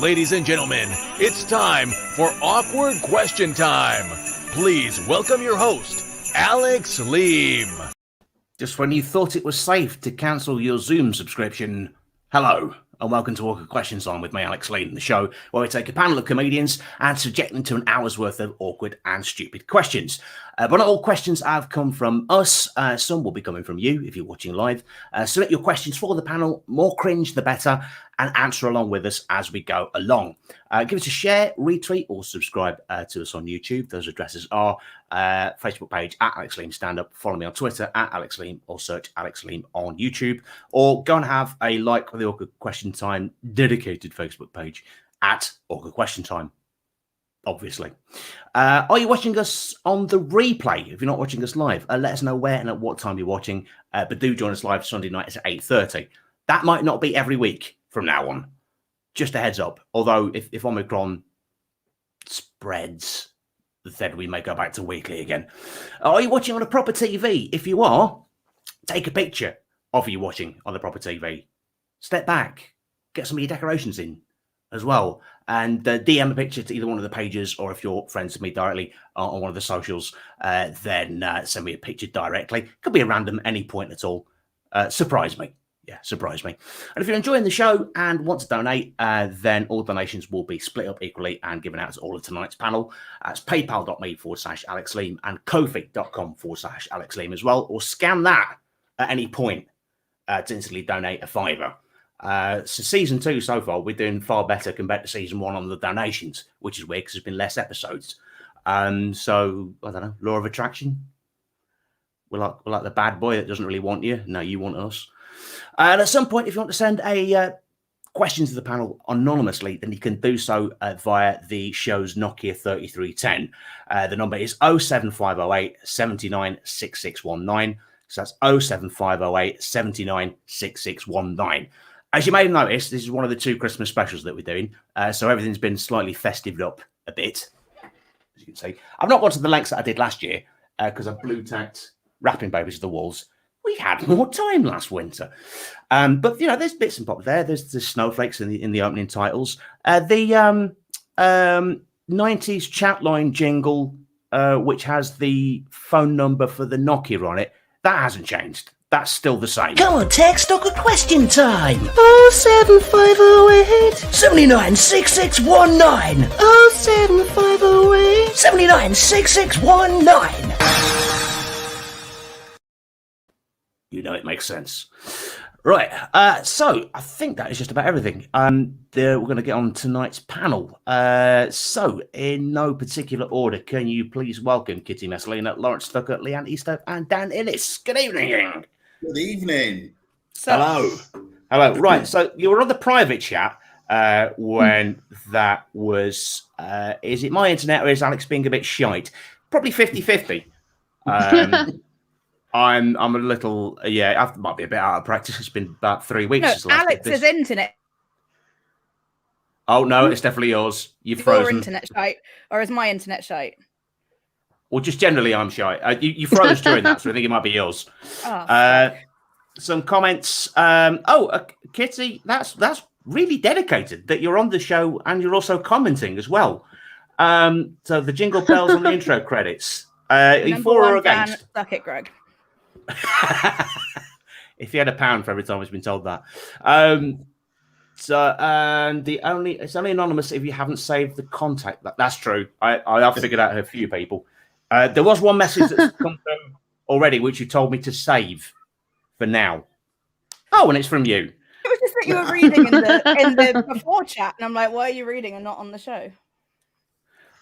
ladies and gentlemen, it's time for Awkward Question Time. Please welcome your host, Alex Leam. Just when you thought it was safe to cancel your Zoom subscription, hello, and welcome to Awkward Questions Time with me, Alex Leam, the show where we take a panel of comedians and subject them to an hour's worth of awkward and stupid questions. But not all questions have come from us. Some will be coming from you if you're watching live. Select your questions for the panel, more cringe the better, and answer along with us as we go along. Give us a share, retweet, or subscribe to us on YouTube. Those addresses are Facebook page at Alex Leam Stand Up. Follow me on Twitter at Alex Leam, or search Alex Leam on YouTube. Or go and have a like for the Awkward Question Time dedicated Facebook page at Awkward Question Time. Obviously. Are you watching us on the replay? If you're not watching us live, let us know where and at what time you're watching. But do join us live Sunday nights at 8:30. That might not be every week from now on. Just a heads up. Although if Omicron spreads, then we may go back to weekly again. Are you watching on a proper TV? If you are, take a picture of you watching on the proper TV. Step back. Get some of your decorations in as well. And DM a picture to either one of the pages, or if you're friends with me directly on one of the socials, then send me a picture directly. Could be a random any point at all. Surprise me. Yeah, surprise me. And if you're enjoying the show and want to donate, then all donations will be split up equally and given out to all of tonight's panel. That's paypal.me/Alex Leam and kofi.com/Alex Leam as well. Or scan that at any point to instantly donate a $5. So season 2 so far, we're doing far better compared to season 1 on the donations, which is weird because there's been less episodes. So I don't know, law of attraction. We're like the bad boy that doesn't really want you. No, you want us. And at some point, if you want to send a question to the panel anonymously, then you can do so via the show's Nokia 3310. The number is 07508 79 6619. So that's 07508 79 6619. As you may have noticed, this is one of the 2 Christmas specials that we're doing. So everything's been slightly festived up a bit, as you can see. I've not gone to the lengths that I did last year because I blue tacked wrapping papers to the walls. We had more time last winter. But, you know, there's bits and bobs there. There's the snowflakes in the opening titles. The 90s chat line jingle, which has the phone number for the Nokia on it, that hasn't changed. That's still the same. Come on, text Awkward Question Time. 07508 79 6619. 07508 79 6619. You know it makes sense. Right, so I think that is just about everything. We're going to get on tonight's panel. So, in no particular order, can you please welcome Kitty Messalina, Lawrence Tucker, Leanne Easter, and Dan Innes. Good evening. Good evening. Hello. Hello. Right, so you were on the private chat when that was, is it my internet or is Alex being a bit shite? Probably 50-50. I'm a little, I might be a bit out of practice. It's been about 3 weeks. No, Alex's internet. Oh, no, it's definitely yours. You've frozen. Your internet shite, or is my internet shite? Well, just generally, I'm shy. You froze during that, so I think it might be yours. Some comments. Kitty, that's really dedicated that you're on the show and you're also commenting as well. So the jingle bells on the intro credits. Are you for or against? Suck it, Greg. If you had £1 for every time it's been told that. It's only anonymous if you haven't saved the contact. That's true. I have figured out a few people. There was one message that's come through already, which you told me to save for now. Oh, and it's from you. It was just that you were reading in the before chat, and I'm like, why are you reading and not on the show?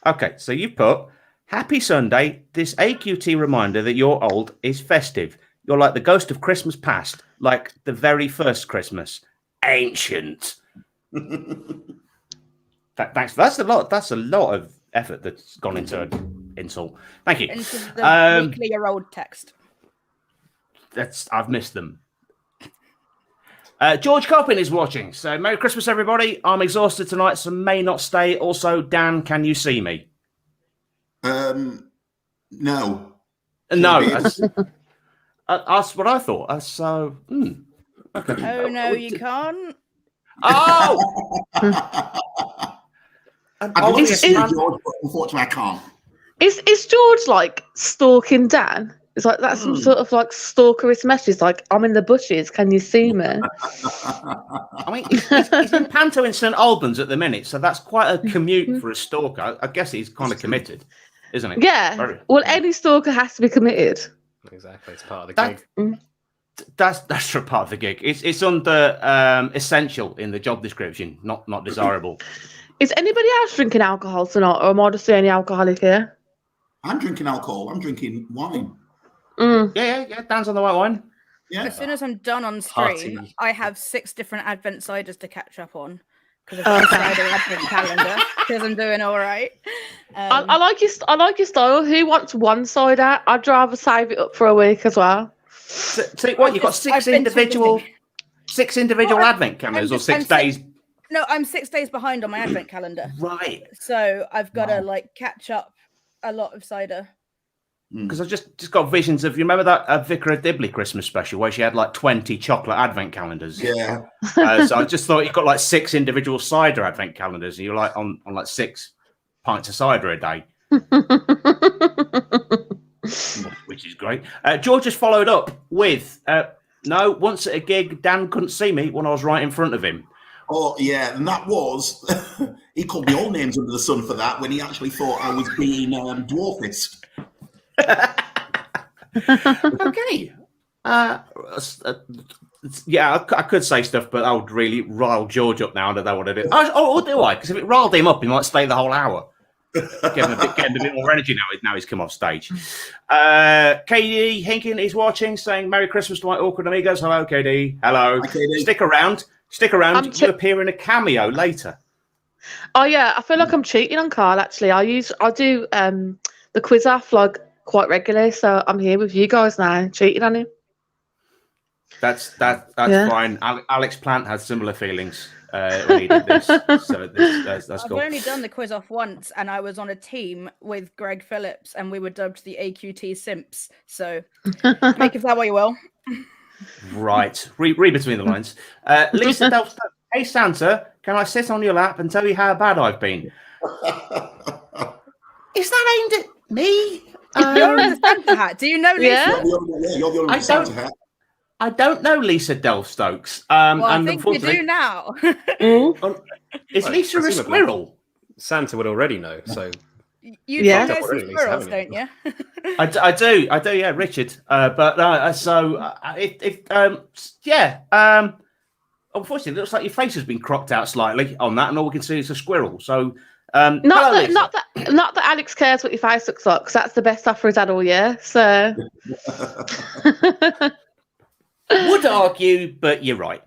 Okay, so you put, Happy Sunday. This AQT reminder that you're old is festive. You're like the ghost of Christmas past, like the very first Christmas. Ancient. Thanks. That's a lot of effort that's gone into an insult. Thank you. Into the weekly-year-old text. I've missed them. George Coppin is watching. So Merry Christmas, everybody. I'm exhausted tonight, so may not stay. Also, Dan, can you see me? No. No. That's what I thought. So, okay. Oh, no, you can't. Oh! And I'd love to obviously, see George, but unfortunately, I can't. Is George like stalking Dan? It's like that's some sort of like stalkerist message. Like, I'm in the bushes. Can you see me? I mean, he's in Panto in St Albans at the minute, so that's quite a commute for a stalker. I guess he's kind of committed, isn't it? Yeah. Well, any stalker has to be committed. Exactly, it's part of the gig. That's for part of the gig. It's under essential in the job description, not desirable. Is anybody else drinking alcohol tonight, or am I just the only alcoholic here? I'm drinking alcohol. I'm drinking wine. Yeah. Dan's on the white wine. Yeah. As soon as I'm done on stream, Party. I have 6 different Advent ciders to catch up on because of the Friday Advent calendar. Because I'm doing all right. I like your style. Who wants one cider? I'd rather save it up for a week as well. So what? You've got six individual Advent calendars, or 6 days? No, I'm 6 days behind on my Advent calendar. Right. So I've got to like catch up a lot of cider. Because I just got visions of, you remember that Vicar of Dibley Christmas special where she had like 20 chocolate Advent calendars? Yeah. So I just thought you got like 6 individual cider Advent calendars, and you're like on like 6 pints of cider a day, which is great. George has followed up with, no, once at a gig, Dan couldn't see me when I was right in front of him. Oh, yeah. And that was, he called me all names under the sun for that when he actually thought I was being dwarfist. Okay. Yeah, I could say stuff, but I would really rile George up now. I don't know what I do. Or do I? Because if it riled him up, he might stay the whole hour. Getting a bit more energy now he's come off stage. KD Hinkin is watching, saying Merry Christmas to my awkward amigos. Hello, KD. Hello. Hi, KD. Stick around. You appear in a cameo later. Oh yeah, I feel like I'm cheating on Carl. Actually, I do the quiz off like quite regularly, so I'm here with you guys now, cheating on him. That's fine. Alex Plant had similar feelings when he did this, so that's I've cool. only done the quiz off once, and I was on a team with Greg Phillips, and we were dubbed the AQT Simps. So make of that what you will. Right. Read between the lines. Lisa Delph, hey Santa, can I sit on your lap and tell you how bad I've been? Is that aimed at me? You're in the Santa hat. Do you know Lisa? Yeah. You're the only one with Santa hat. I don't know Lisa Delph Stokes. Well, I and think you do now. Is Lisa a squirrel? Santa would already know, so You Yeah. know some Already, squirrels, haven't don't you? I do, yeah, Richard. Unfortunately, it looks like your face has been cropped out slightly on that, and all we can see is a squirrel. So, hello, Lisa. Not that Alex cares what your face looks like, because that's the best offer he's had all year. So Would argue, but you're right.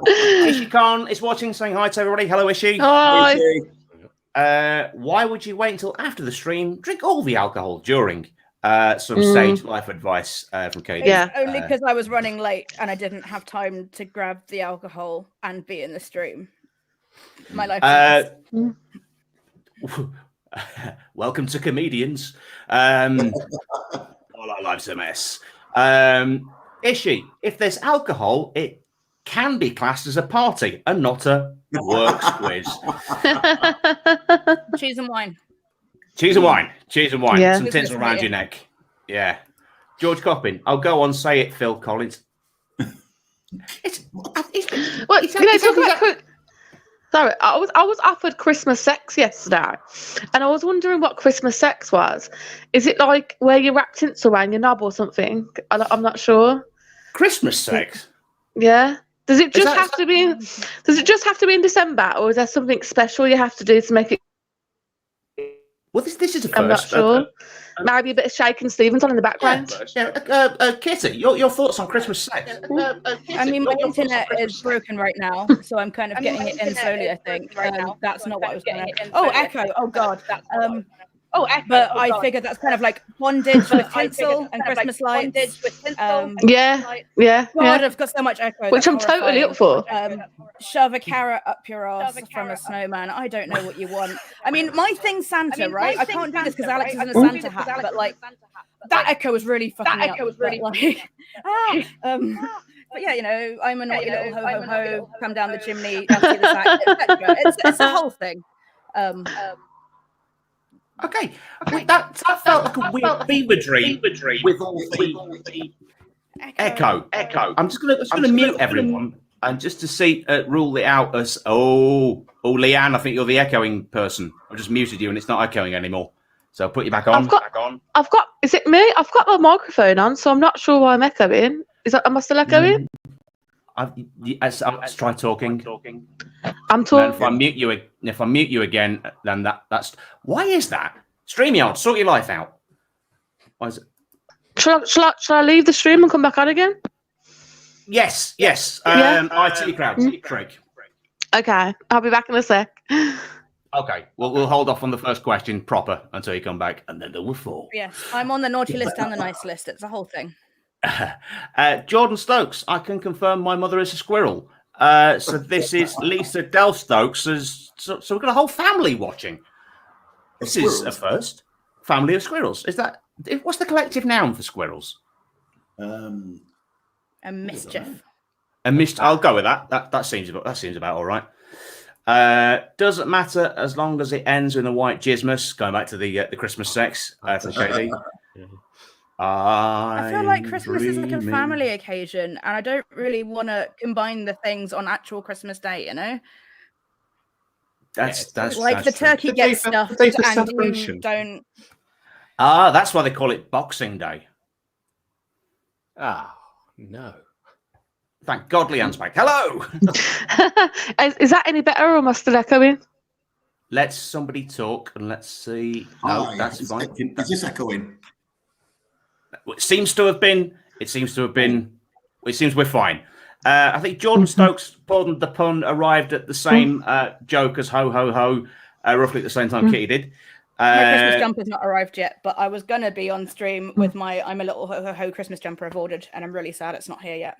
Ishi Khan is watching, saying hi to everybody. Hello, Ishi. hi. Why would you wait until after the stream? Drink all the alcohol during. Some sage life advice from Katie. Yeah. Only because I was running late and I didn't have time to grab the alcohol and be in the stream. My life. Welcome to comedians. All our lives are a mess. Ishi, if there's alcohol, it can be classed as a party and not a works quiz. Cheese and wine. Cheese and wine. Yeah. Some tinsel around your neck. Yeah. George Coppin. I'll go on, say it, Phil Collins. Sorry, I was offered Christmas sex yesterday, and I was wondering what Christmas sex was. Is it like where you wrap tinsel around your knob or something? I'm not sure. Christmas sex? Yeah. Does it just that- have to be? Does it just have to be in December, or is there something special you have to do to make it? Well, this is a first. I'm not sure. Maybe a bit of Shakin' Stevens on in the background. Kitty, your thoughts on Christmas sex? I mean, my internet is broken right now, so I'm kind of getting it in slowly, I think. That's not what I was going to... Oh, echo. Oh, God. But I figured that's kind of like bondage with tinsel and Christmas lights. Yeah. God, I've got so much echo. Which I'm that's totally up for. Shove a carrot up your ass from a snowman. I don't know what you want. I mean, my thing's Santa, right? I can't do this because Alex is in a Santa hat, but like, that echo was really fucking up. But yeah, I'm a naughty little ho ho ho, come down the chimney, empty the sack, etc. It's a whole thing. Okay, that felt like a weird fever dream with all the echo. I'm just gonna mute everyone and just to see rule it out as Leanne, I think you're the echoing person. I've just muted you and it's not echoing anymore. So I'll put you back on. I've got. Is it me? I've got my microphone on, so I'm not sure why I'm echoing. Am I still echoing? Let's try talking. I'm talking. If I mute you again, then that's why is that? StreamYard, sort your life out. Why is it? Shall I leave the stream and come back on again? Yes. IT crowd, Craig. Okay, I'll be back in a sec. Okay, we'll hold off on the first question proper until you come back, and then there were 4. Yes, I'm on the naughty list and the nice list. It's a whole thing. Jordan Stokes, I can confirm my mother is a squirrel. So this is Lisa Del Stokes. So we've got a whole family watching. This is a first. Family of squirrels. What's the collective noun for squirrels? A mischief. I'll go with that. That seems about all right. Doesn't matter as long as it ends in a white jismus. Going back to the Christmas sex from Katie. I feel like Christmas is like a family occasion, and I don't really want to combine the things on actual Christmas Day. That's like the turkey gets stuffed and you don't. That's why they call it Boxing Day. No. Thank God Leanne's back. Hello. Is that any better, or am I still echoing? Let somebody talk and let's see. No, that's fine. Is this echoing? It seems to have been. It seems we're fine. I think Jordan Stokes, pardon the pun, arrived at the same joke as Ho Ho Ho, roughly at the same time Kitty did. My Christmas jumper's not arrived yet, but I was gonna be on stream with my I'm a little ho ho ho Christmas jumper I've ordered, and I'm really sad it's not here yet.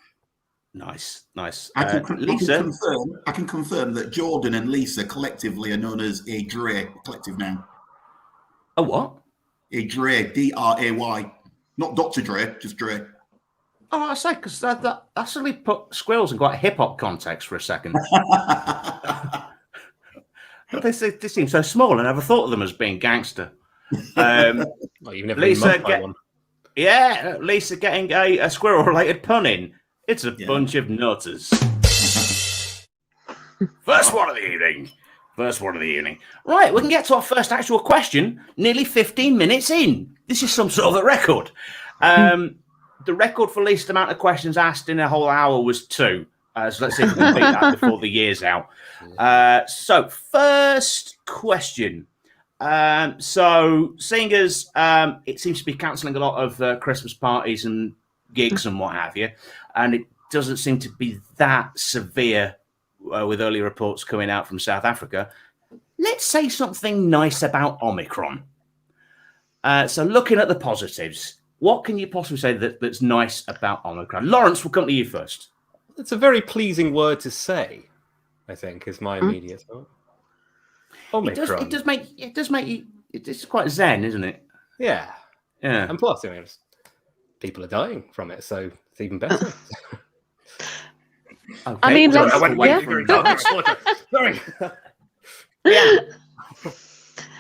Nice. I can confirm that Jordan and Lisa collectively are known as a Dre collective now. A what? A Dre, D-R-A-Y. Not Dr. Dre, just Dre. Oh, I say, because that suddenly put squirrels in quite a hip-hop context for a second. They seem so small, and I never thought of them as being gangster. Well, you've never Lisa, been one. Yeah, Lisa getting a squirrel-related pun in. It's a bunch of nutters. First one of the evening. Right, we can get to our first actual question nearly 15 minutes in. This is some sort of a record. The record for least amount of questions asked in a whole hour was 2. So let's see if we can beat that before the year's out. So first question. So seeing as it seems to be cancelling a lot of Christmas parties and gigs and what have you, and it doesn't seem to be that severe with early reports coming out from South Africa, let's say something nice about Omicron. So looking at the positives, what can you possibly say that's nice about Omicron? Lawrence, we'll come to you first. It's a very pleasing word to say, I think, is my immediate thought. Omicron. It does make you. It's quite zen, isn't it? Yeah. And plus, people are dying from it, so it's even better. Okay. I mean, Sorry. Yeah.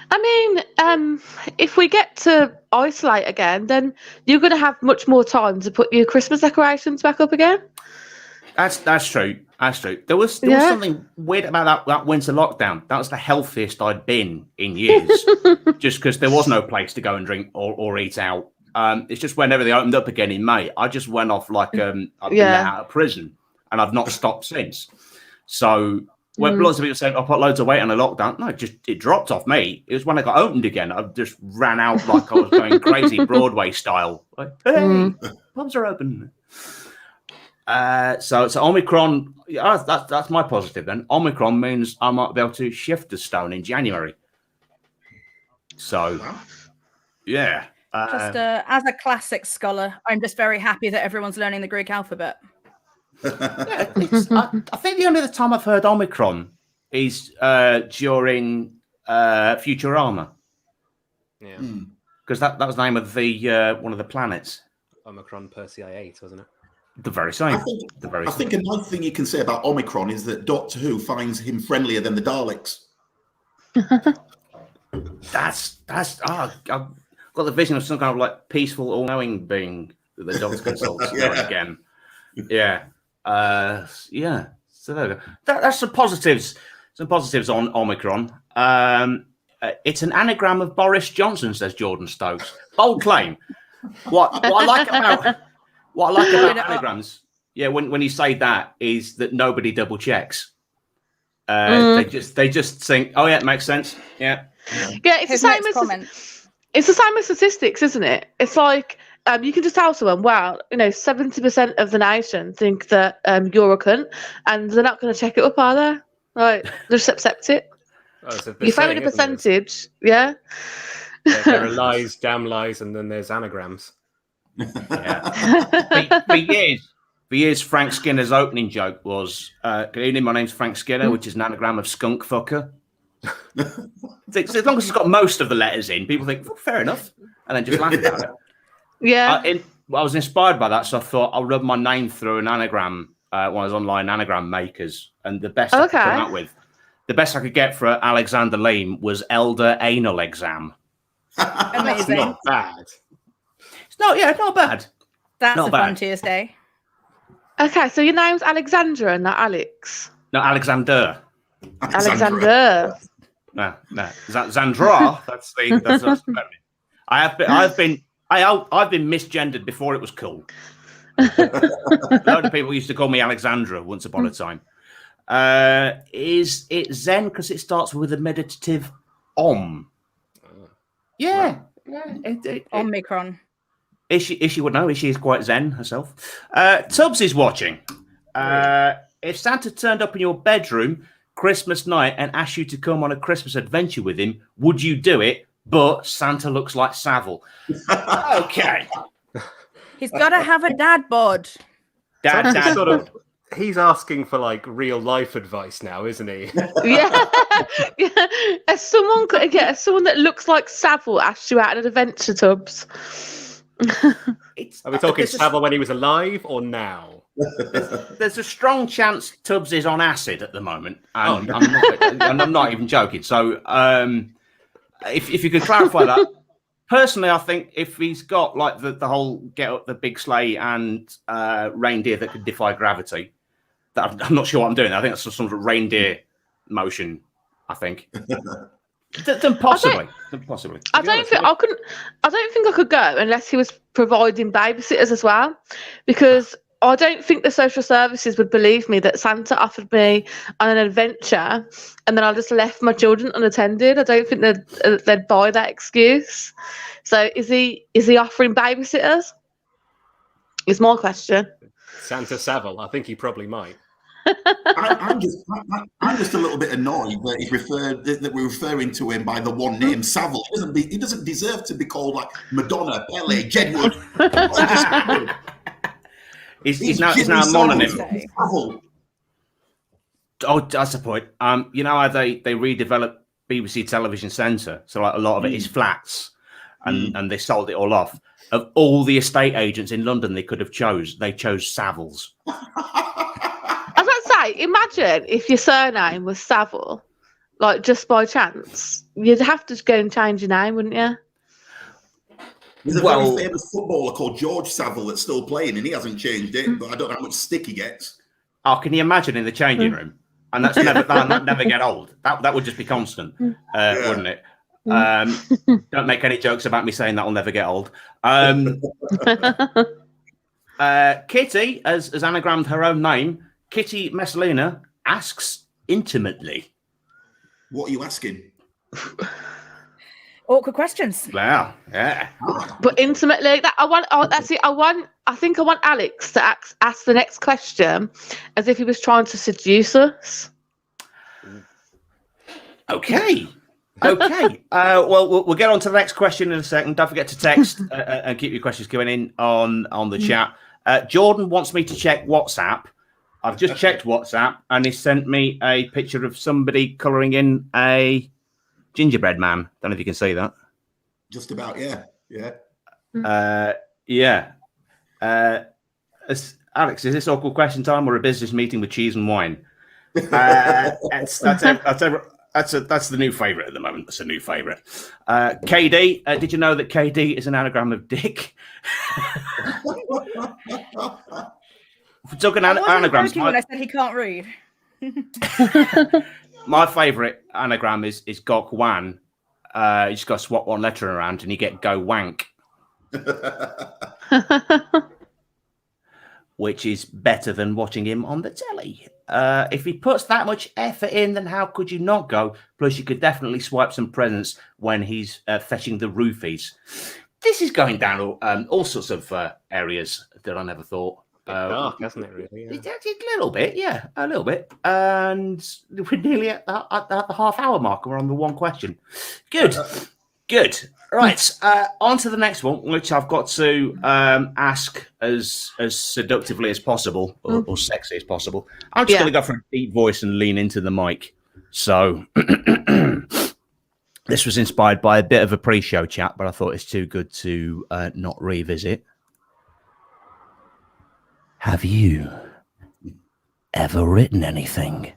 I mean, if we get to isolate again, then you're going to have much more time to put your Christmas decorations back up again. That's true. There was something weird about that winter lockdown. That was the healthiest I'd been in years, just because there was no place to go and drink or eat out. It's just whenever they opened up again in May, I just went off like I've been let out of prison, and I've not stopped since. So when lots of people said I put loads of weight on a lockdown, no, it dropped off me. It was when I got opened again, I just ran out like I was going crazy Broadway style. Like, hey, pubs are open. So Omicron, that's my positive then. Omicron means I might be able to shift a stone in January. So, yeah. As a classic scholar, I'm just very happy that everyone's learning the Greek alphabet. I think the only other time I've heard Omicron is during Futurama. Yeah. Because that was the name of the one of the planets. Omicron Persei 8, wasn't it? The very same. I think a nice thing you can say about Omicron is that Doctor Who finds him friendlier than the Daleks. I've got the vision of some kind of like peaceful, all-knowing being that the Doctor consults now and again. Yeah. So there we go. That's some positives. Some positives on Omicron. It's an anagram of Boris Johnson, says Jordan Stokes. Bold claim. What I like about anagrams, when you say that, is that nobody double checks. They just think, oh yeah, it makes sense. Yeah. Yeah, it's the same as statistics, isn't it? It's like you can just tell someone, well, 70% of the nation think that you're a cunt, and they're not going to check it up, are they? Right, just accept it. You find a percentage, yeah. There are lies, damn lies, and then there's anagrams. Yeah. For years, Frank Skinner's opening joke was, "Good evening, my name's Frank Skinner," which is an anagram of skunk fucker. So as long as it's got most of the letters in, people think, fair enough, and then just laugh about it. Yeah. I was inspired by that, so I thought I'll rub my name through an anagram, one of those online anagram makers, and the best I could come up with, the best I could get for Alexander Leam was Elder Anal Exam. Amazing. It's not bad. Not bad. That's not a bad. fun Tuesday. Okay, so your name's Alexandra, not Alex. No, Alexander. Alexander. No. Zandra. That's I've been misgendered before it was cool. A lot of people used to call me Alexandra once upon a time. Is it Zen because it starts with a meditative Om? Yeah. Omicron. She would know. She is quite Zen herself. Tubbs is watching. If Santa turned up in your bedroom Christmas night and asked you to come on a Christmas adventure with him, would you do it? But Santa looks like Savile. Okay. He's got to have a dad bod. Dad. He's asking for like real life advice now, isn't he? Yeah. As someone that looks like Savile asked you out on an adventure, Tubbs. Are we talking Savile when he was alive or now? There's a strong chance Tubbs is on acid at the moment. And I'm not even joking. So if you could clarify that. Personally, I think if he's got like the whole get up the big sleigh and reindeer that could defy gravity, that I'm not sure what I'm doing. I think that's some sort of reindeer motion, I think. Then possibly. I don't think I could go unless he was providing babysitters as well, because I don't think the social services would believe me that Santa offered me on an adventure and then I just left my children unattended. I don't think they'd buy that excuse. So is he offering babysitters? Is my question. Santa Savile, I think he probably might. I'm just a little bit annoyed that we're referring to him by the one name Savile. He doesn't deserve to be called like Madonna, Pele, Jedward. He's now a mononym. Oh, that's the point. You know how they redeveloped BBC Television Centre, so like a lot of it is flats, and they sold it all off. Of all the estate agents in London, they chose Savile's. I was about to say, imagine if your surname was Savile, like just by chance. You'd have to go and change your name, wouldn't you? There's a very famous footballer called George Savile that's still playing, and he hasn't changed it, but I don't know how much stick he gets. Oh, can you imagine in the changing room? And that'll never get old. That would just be constant, wouldn't it? Don't make any jokes about me saying that will never get old. Kitty, as anagrammed her own name, Kitty Messalina asks intimately. What are you asking? Awkward questions. Wow, yeah. But intimately, I think I want Alex to ask the next question as if he was trying to seduce us. Okay. Well, we'll get on to the next question in a second. Don't forget to text and keep your questions going in on the chat. Jordan wants me to check WhatsApp. I've just checked WhatsApp, and he sent me a picture of somebody colouring in a gingerbread man. Don't know if you can see that. Just about, yeah. Alex, is this awkward question time or a business meeting with cheese and wine? That's the new favourite at the moment. That's a new favourite. KD, did you know that KD is an anagram of dick? If we're talking anagrams, when I said he can't read. My favourite anagram is Gok Wan. You just got to swap one letter around and you get Go Wank. Which is better than watching him on the telly. If he puts that much effort in, then how could you not go? Plus, you could definitely swipe some presents when he's fetching the roofies. This is going down all sorts of areas that I never thought. Dark, hasn't it, really? Yeah. A little bit, yeah, a little bit. And we're nearly at the half-hour mark. We're on the one question. Good. Right, on to the next one, which I've got to ask as seductively as possible, or sexy as possible. I'm just going to go for a deep voice and lean into the mic. So, this was inspired by a bit of a pre-show chat, but I thought it's too good to not revisit. Have you ever written anything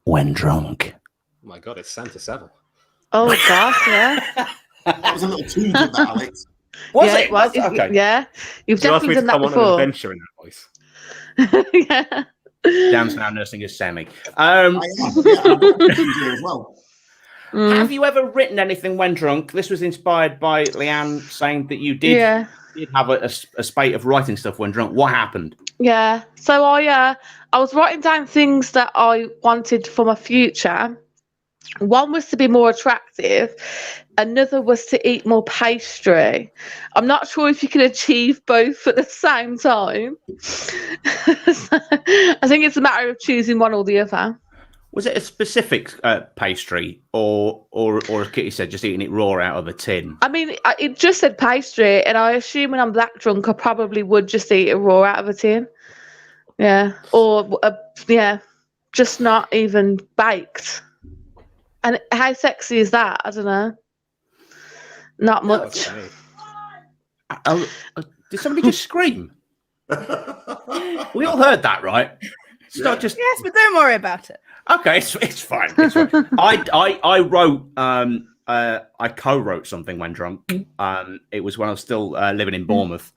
when drunk? Oh my God, it's Santa Seville. Oh gosh, yeah. That was a little too good, that, Alex. Was it? Okay. Yeah, you've You asked definitely me to done that come on an before. adventure in that voice. Yeah. Dan's now nursing his semi. I am. Yeah, I've got questions here as well. Have you ever written anything when drunk? This was inspired by Leanne saying that you did have a spate of writing stuff when drunk. What happened? Yeah. So I was writing down things that I wanted for my future. One was to be more attractive. Another was to eat more pastry. I'm not sure if you can achieve both at the same time. So, I think it's a matter of choosing one or the other. Was it a specific pastry, or as Kitty said, just eating it raw out of a tin? I mean, it just said pastry, and I assume when I'm that drunk, I probably would just eat it raw out of a tin. Yeah, or just not even baked. And how sexy is that? I don't know. Not much. Did somebody just scream? We all heard that, right? It's not just Yes, but don't worry about it. okay. It's fine. It's fine. I wrote. I co-wrote something when drunk. It was when I was still living in Bournemouth,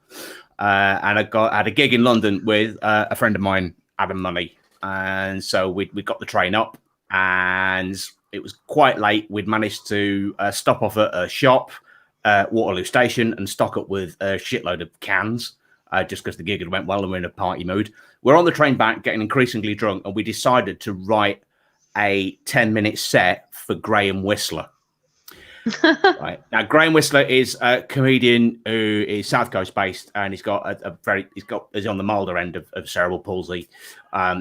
and I had a gig in London with a friend of mine, Adam Money, and so we got the train up, and it was quite late. We'd managed to stop off at a shop, Waterloo Station, and stock up with a shitload of cans, just because the gig had went well and we're in a party mood. We're on the train back, getting increasingly drunk, and we decided to write a 10-minute set for Graham Whistler. Right now, Graham Whistler is a comedian who is South Coast based, and he's on the milder end of cerebral palsy.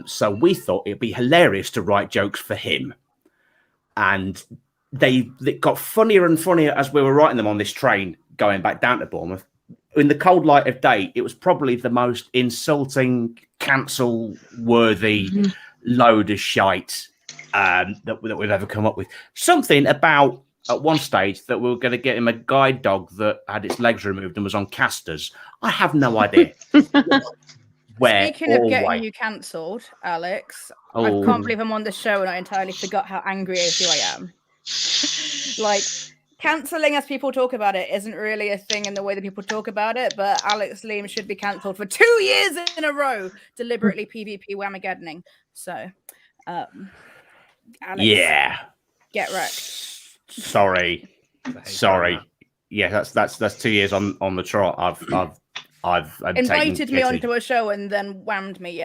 So we thought it'd be hilarious to write jokes for him. And they got funnier and funnier as we were writing them on this train going back down to Bournemouth. In the cold light of day, it was probably the most insulting, cancel-worthy load of shite that we've ever come up with. Something about, at one stage, that we were going to get him a guide dog that had its legs removed and was on casters. I have no idea. Speaking of getting you cancelled, Alex, I can't believe I'm on the show and I entirely forgot how angry at you I am. Like, cancelling as people talk about it isn't really a thing in the way that people talk about it, but Alex Leam should be cancelled for 2 years in a row, deliberately PvP whamageddening. So, Alex, get wrecked. Sorry. Yeah, that's 2 years on the trot. I've invited me onto a show and then whammed me.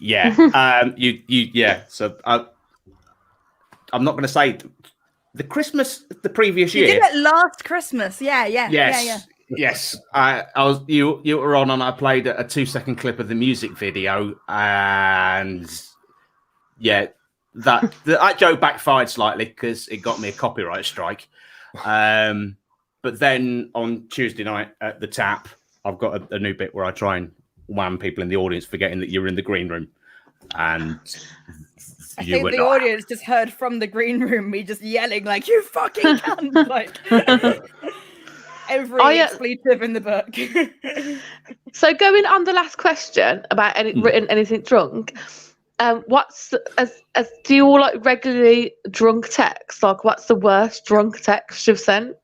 Yeah. So I'm not going to say the Christmas the previous year. You did it last Christmas. Yeah. Yes. I was. You were on, and I played a 2-second clip of the music video, and that joke backfired slightly because it got me a copyright strike. But then on Tuesday night at the Tap, I've got a new bit where I try and wham people in the audience, forgetting that you're in the green room. And I think the audience just heard from the green room me just yelling like, "You fucking cunt!" Like, Every expletive in the book. So going on the last question about written anything drunk, do you all like regularly drunk text? Like, what's the worst drunk text you've sent?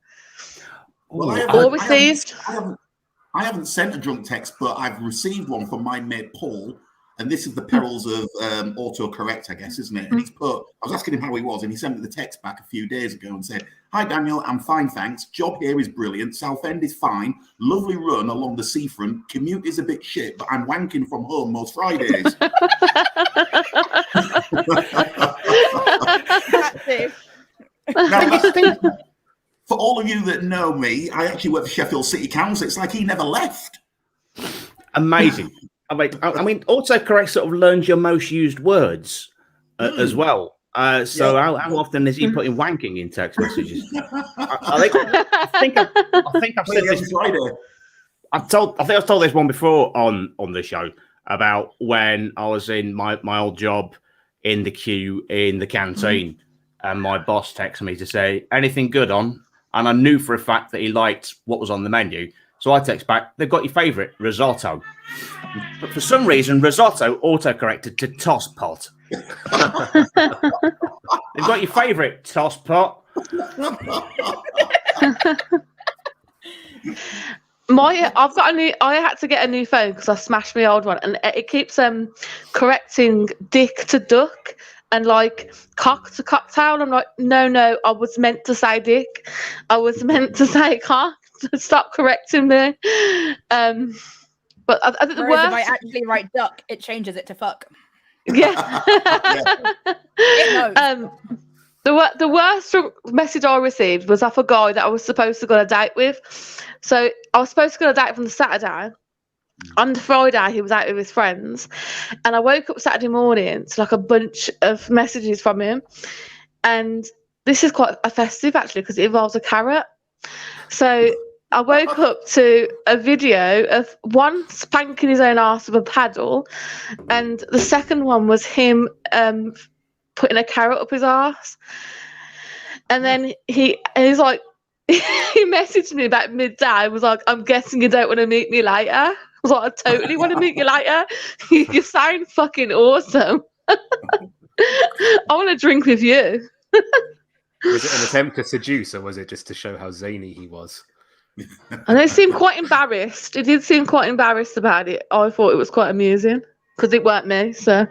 Well, or received? I haven't sent a drunk text, but I've received one from my mate Paul. And this is the perils of autocorrect, I guess, isn't it? And I was asking him how he was, and he sent me the text back a few days ago and said, "Hi, Daniel, I'm fine, thanks. Job here is brilliant. Southend is fine. Lovely run along the seafront. Commute is a bit shit, but I'm wanking from home most Fridays." Now, for all of you that know me, I actually work for Sheffield City Council. It's like he never left. Amazing. I mean, autocorrect sort of learns your most used words as well. So how often is he putting wanking in text messages? I think I've said this. I think I've told this one before on the show about when I was in my old job in the queue in the canteen, and my boss texted me to say anything good on, and I knew for a fact that he liked what was on the menu. So I text back, "They've got your favourite risotto." But for some reason, risotto auto-corrected to toss pot. They've got your favourite toss pot. I had to get a new phone because I smashed my old one, and it keeps correcting dick to duck and like cock to cocktail. I'm like, no, I was meant to say dick. I was meant to say cock. Stop correcting me. But I think the worst. If I actually write duck, it changes it to fuck. Yeah. It knows. The worst message I received was off a guy that I was supposed to go on a date with. So I was supposed to go on a date from the Saturday. On the Friday, he was out with his friends, and I woke up Saturday morning to like a bunch of messages from him. And this is quite a festive actually because it involves a carrot. So I woke up to a video of one spanking his own arse with a paddle, and the second one was him putting a carrot up his arse. And then he's like, he messaged me about midday. I was like, "I'm guessing you don't want to meet me later." I was like, "I totally want to meet you later. You sound fucking awesome. I want to drink with you." Was it an attempt to seduce, or was it just to show how zany he was? And they seemed quite embarrassed. He did seem quite embarrassed about it. I thought it was quite amusing because it weren't me. So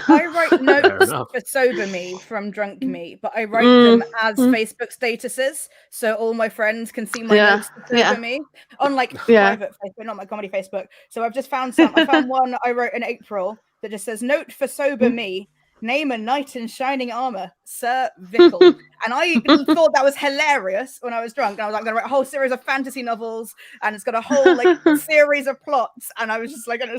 I write notes for sober me from drunk me, but I write them as Facebook statuses, so all my friends can see my notes for sober me on like private Facebook, not my comedy Facebook. So I've just found some. I found one I wrote in April that just says "Note for sober me. Name a knight in shining armor, Sir Vickle." And I thought that was hilarious when I was drunk. And I was like, "I'm going to write a whole series of fantasy novels, and it's got a whole like series of plots." And I was just like, and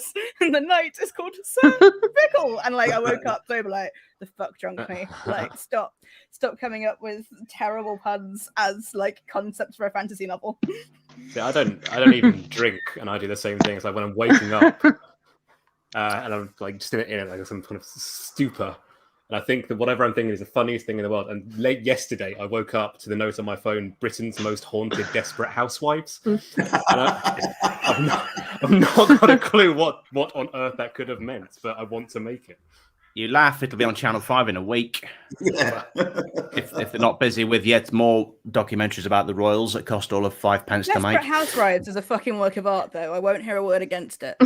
the knight is called Sir Vickle. And like, I woke up sober, like, the fuck drunk me. Like, stop coming up with terrible puns as like concepts for a fantasy novel. See, I don't even drink, and I do the same thing. It's like when I'm waking up. And I'm like just in like some kind of stupor, and I think that whatever I'm thinking is the funniest thing in the world. And late yesterday, I woke up to the note on my phone: "Britain's most haunted desperate housewives." And I've not got a clue what on earth that could have meant, but I want to make it. You laugh, it'll be on Channel 5 in a week. Yeah. if they're not busy with yet more documentaries about the royals that cost all of 5 pence to make. Desperate Housewives is a fucking work of art, though. I won't hear a word against it.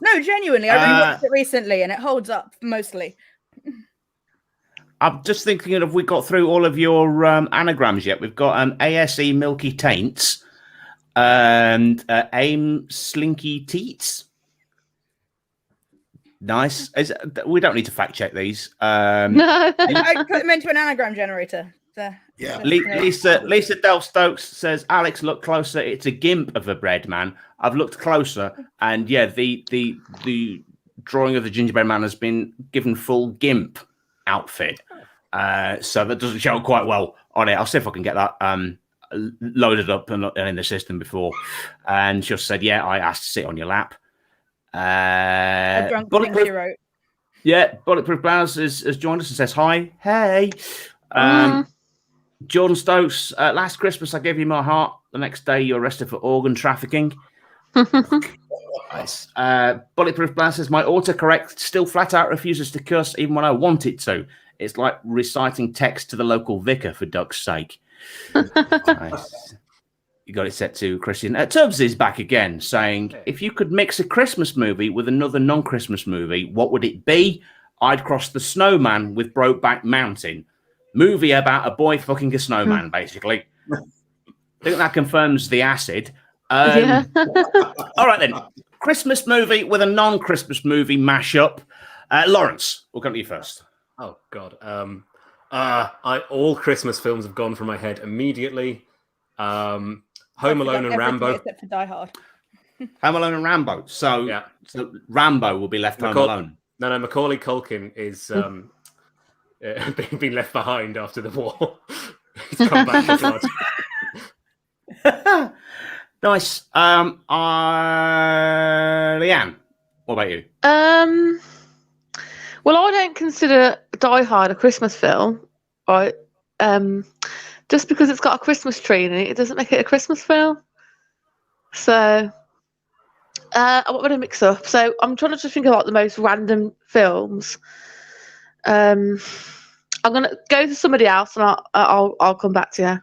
No, genuinely, I rewatched it recently, and it holds up mostly. I'm just thinking of we got through all of your anagrams yet. We've got ASE Milky Taints and AIM Slinky Teats. Nice. We don't need to fact check these. No, I put them into an anagram generator. So, yeah. Lisa Del Stokes says, "Alex, look closer. It's a gimp of a bread man." I've looked closer, and yeah, the drawing of the gingerbread man has been given full gimp outfit. So that doesn't show quite well on it. I'll see if I can get that loaded up and in the system before. And she just said, "Yeah, I asked to sit on your lap." A drunk thing she wrote. Yeah, Bulletproof Blouse has joined us and says hi. Hey. Jordan Stokes, last Christmas I gave you my heart. The next day you're arrested for organ trafficking. Nice. Bulletproof Blast says, my autocorrect still flat out refuses to cuss even when I want it to. It's like reciting text to the local vicar, for duck's sake. Nice. You got it set to Christian. Tubbs is back again, saying, if you could mix a Christmas movie with another non-Christmas movie, what would it be? I'd cross the snowman with Brokeback Mountain. Movie about a boy fucking a snowman, basically. I think that confirms the acid. All right, then. Christmas movie with a non-Christmas movie mashup. Lawrence, we'll come to you first. Oh, God. All Christmas films have gone from my head immediately. Home Alone and Rambo. Except for Die Hard. Home Alone and Rambo. So Rambo will be left home alone. No, Macaulay Culkin is being left behind after the war. He's come back to blood. Nice. Leanne, what about you? Well, I don't consider Die Hard a Christmas film, right? Just because it's got a Christmas tree in it, it doesn't make it a Christmas film. So, what would I mix up? So, I'm trying to just think about the most random films. I'm gonna go to somebody else, and I'll come back to you.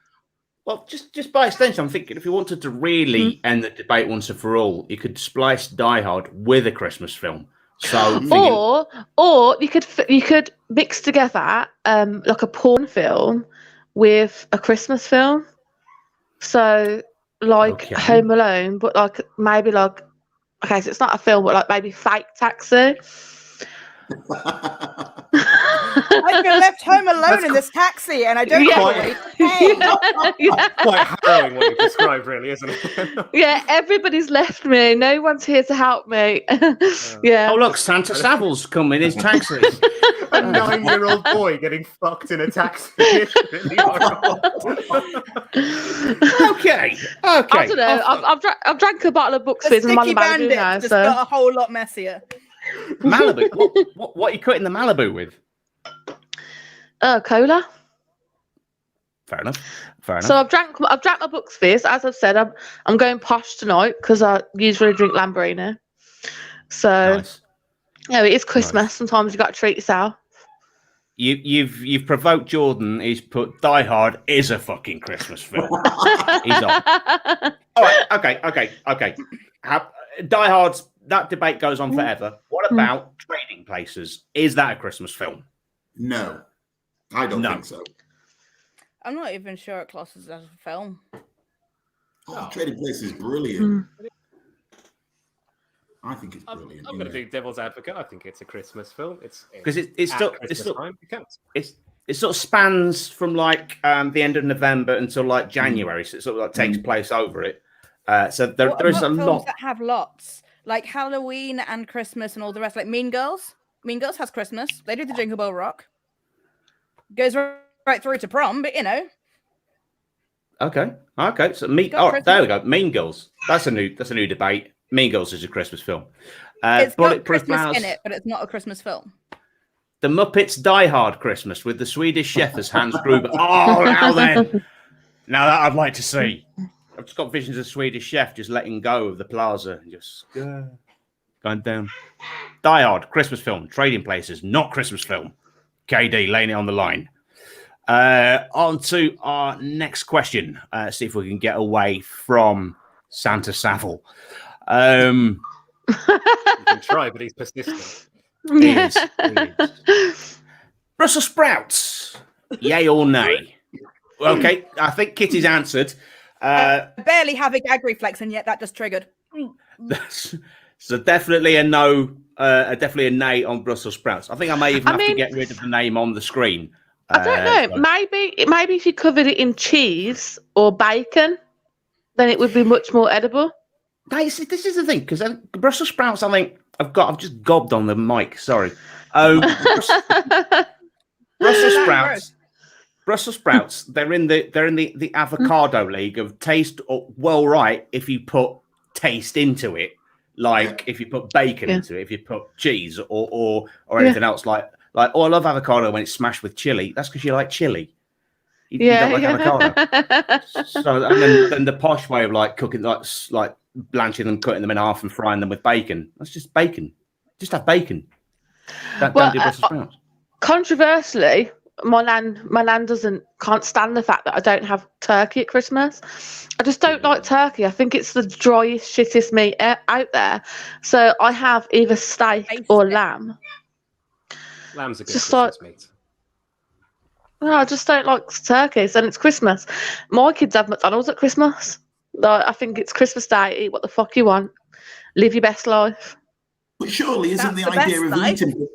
Well, just by extension, I'm thinking if you wanted to really end the debate once and for all, you could splice Die Hard with a Christmas film. So, or you could mix together like a porn film with a Christmas film. So like Home Alone, but like maybe like so it's not a film, but like maybe Fake Taxi. I've been left home alone in this taxi, and I don't quite harrowing what you described, really, isn't it? Yeah, everybody's left me. No one's here to help me. Yeah. Oh look, Santa Savil's come in his taxi. A 9-year-old boy getting fucked in a taxi. Okay. I don't know. I've drank a bottle of Buxfizz and I'm on Malibu now. Just got a whole lot messier. Malibu. What are you cutting the Malibu with? Cola. Fair enough. So I've drank my Buxfizz. As I've said, I'm going posh tonight because I usually drink Lamborghini. So nice. It is Christmas. Nice. Sometimes you got to treat yourself. You've provoked Jordan. He's put Die Hard is a fucking Christmas film. He's on. All right. Okay. Die Hard's. That debate goes on forever. What about Trading Places? Is that a Christmas film? No, I don't think so. I'm not even sure it classes as a film. Trading Places is brilliant. I think it's brilliant. I'm going to be devil's advocate. I think it's a Christmas film. It's it sort of spans from like the end of November until like January. So it sort of like takes place over it. So there is a lot that have lots. Like Halloween and Christmas and all the rest, like Mean Girls. Mean Girls has Christmas. They do the Jingle Bell Rock. Goes right through to prom, but you know. Okay. So there we go. Mean Girls. That's a new debate. Mean Girls is a Christmas film. It's got Christmas in it, but it's not a Christmas film. The Muppets Die Hard Christmas with the Swedish chef as Hans Gruber. Oh, now then. Now that I'd like to see. I've just got visions of Swedish chef just letting go of the plaza and just going down. Die Hard, Christmas film. Trading Places, not Christmas film. KD laying it on the line. On to our next question. See if we can get away from Santa Savile. You can try, but he's persistent. He is. Brussels sprouts, yay or nay? Okay, I think Kitty's answered. Barely have a gag reflex, and yet that just triggered. So definitely a no, definitely a nay on Brussels sprouts. I think I may even have to get rid of the name on the screen. I don't know. Maybe if you covered it in cheese or bacon, then it would be much more edible. This is the thing, because Brussels sprouts, I think I've just gobbed on the mic. Sorry. Brussels sprouts. They're in the avocado league of taste well right if you put taste into it, like if you put bacon into it, if you put cheese or anything else like I love avocado when it's smashed with chili. That's because you like chili. You don't like avocado. So, and then the posh way of like cooking, like blanching them, cutting them in half, and frying them with bacon. That's just bacon. Just have bacon. Don't do Brussels sprouts. Controversially, my nan can't stand the fact that I don't have turkey at Christmas. I just don't like turkey. I think it's the driest, shittest meat out there. So I have either steak or lamb. Lamb's a good Christmas meat. No, I just don't like turkeys, and it's Christmas. My kids have McDonald's at Christmas. I think it's Christmas Day. Eat what the fuck you want. Live your best life. But surely isn't the idea of eating?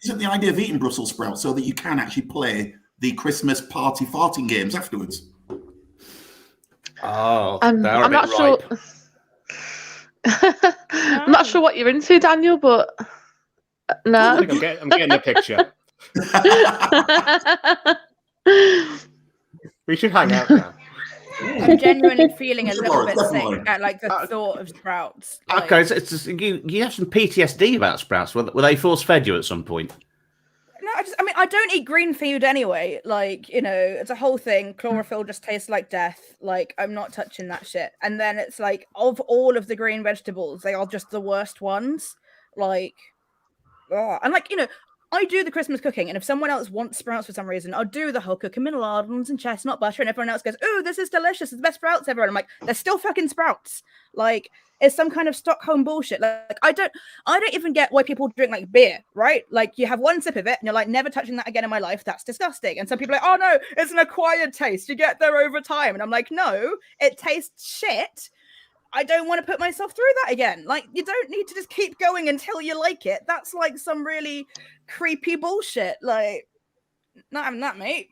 Isn't the idea of eating Brussels sprouts so that you can actually play the Christmas party farting games afterwards? Oh, I'm not sure. I'm not sure what you're into, Daniel, but no. I think I'm getting a picture. We should hang out now. I'm genuinely feeling a little bit sick at like the thought of sprouts. Like, okay, so it's just, you have some PTSD about sprouts. Were they force fed you at some point? No, I don't eat green food anyway. Like, it's a whole thing. Chlorophyll just tastes like death. Like, I'm not touching that shit. And then it's like, of all of the green vegetables, they are just the worst ones. Like, and like, I do the Christmas cooking, and if someone else wants sprouts for some reason, I'll do the whole cooking in lardons and chestnut butter, and everyone else goes, "Oh, this is delicious! It's the best sprouts ever." And I'm like, "They're still fucking sprouts." Like, it's some kind of Stockholm bullshit. Like, I don't even get why people drink like beer, right? Like, you have one sip of it, and you're like, "Never touching that again in my life." That's disgusting. And some people are like, "Oh no, it's an acquired taste. You get there over time." And I'm like, "No, it tastes shit. I don't want to put myself through that again." Like, you don't need to just keep going until you like it. That's like some really creepy bullshit. Like, not having that, mate.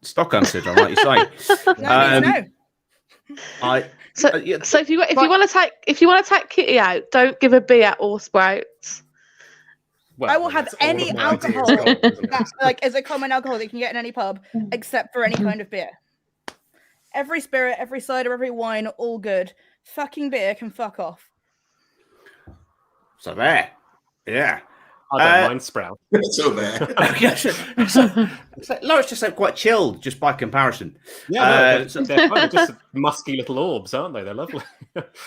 Stockholm syndrome, like you say. No. So if you want to take Kitty out, don't give her beer or sprouts. Well, I will have any alcohol that like is a common alcohol that you can get in any pub, except for any kind of beer. Every spirit, every cider, every wine, all good. Fucking beer can fuck off. So there. Yeah. I don't mind sprout. So there. Laura's just quite chilled, just by comparison. Yeah, they're just musky little orbs, aren't they? They're lovely.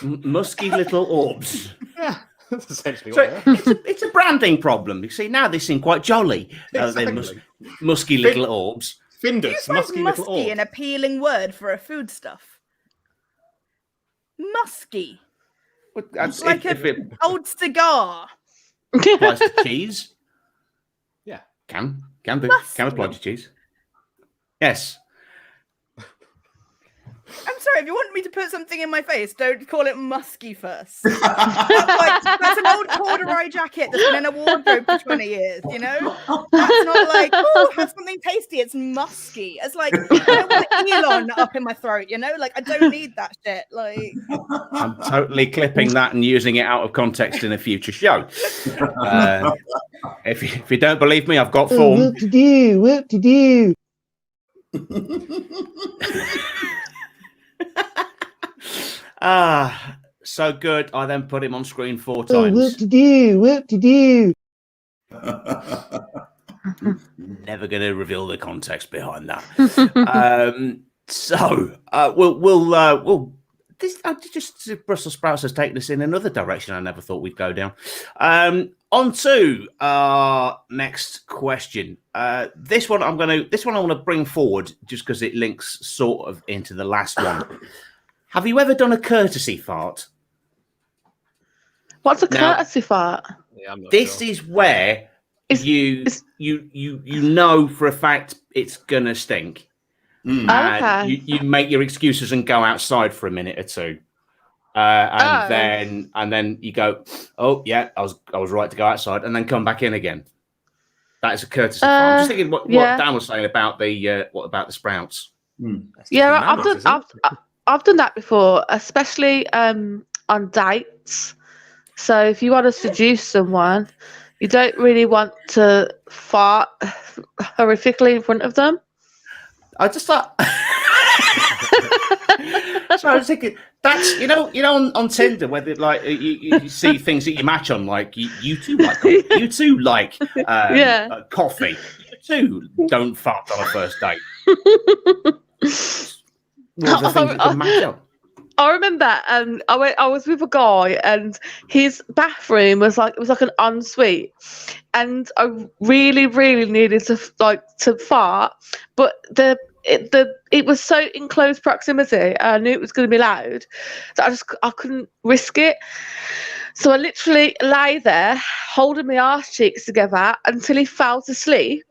Musky little orbs. Yeah, that's essentially what they are. It's a branding problem. You see, now they seem quite jolly. Exactly. Musky little orbs. Findus, musky little orbs. An appealing word for a foodstuff. Musky. It's like an old cigar. Applies to cheese. Yeah. Can do. Musky. Can apply to cheese. Yes. I'm sorry, if you want me to put something in my face, don't call it musky first. That's an old corduroy jacket that's been in a wardrobe for 20 years, That's not like, oh, have something tasty, it's musky. It's like, I want Elon up in my throat, Like, I don't need that shit. Like, I'm totally clipping that and using it out of context in a future show. If you don't believe me, I've got form. What to do? So good. I then put him on screen 4 times. What to do? Never going to reveal the context behind that. We'll. This just Brussels sprouts has taken us in another direction I never thought we'd go down. On to our next question. This one I want to bring forward just because it links sort of into the last one. Have you ever done a courtesy fart? What's a courtesy fart? Yeah, I'm not this sure. is where you know for a fact it's gonna stink. And you make your excuses and go outside for a minute or two, and then you go, "Oh yeah, I was right to go outside," and then come back in again. That is a courtesy fart. I'm just thinking what Dan was saying about the sprouts. Yeah, I've done that before, especially on dates. So if you want to seduce someone, you don't really want to fart horrifically in front of them. I just thought. So I was thinking that's on Tinder whether like you see things that you match on, like you two like coffee, you too don't fart on a first date. Well, the things that can match up. I remember I was with a guy and his bathroom was like an ensuite, and I really, really needed to fart, but it was so in close proximity. I knew it was going to be loud, that I couldn't risk it. So I literally lay there holding my arse cheeks together until he fell to sleep.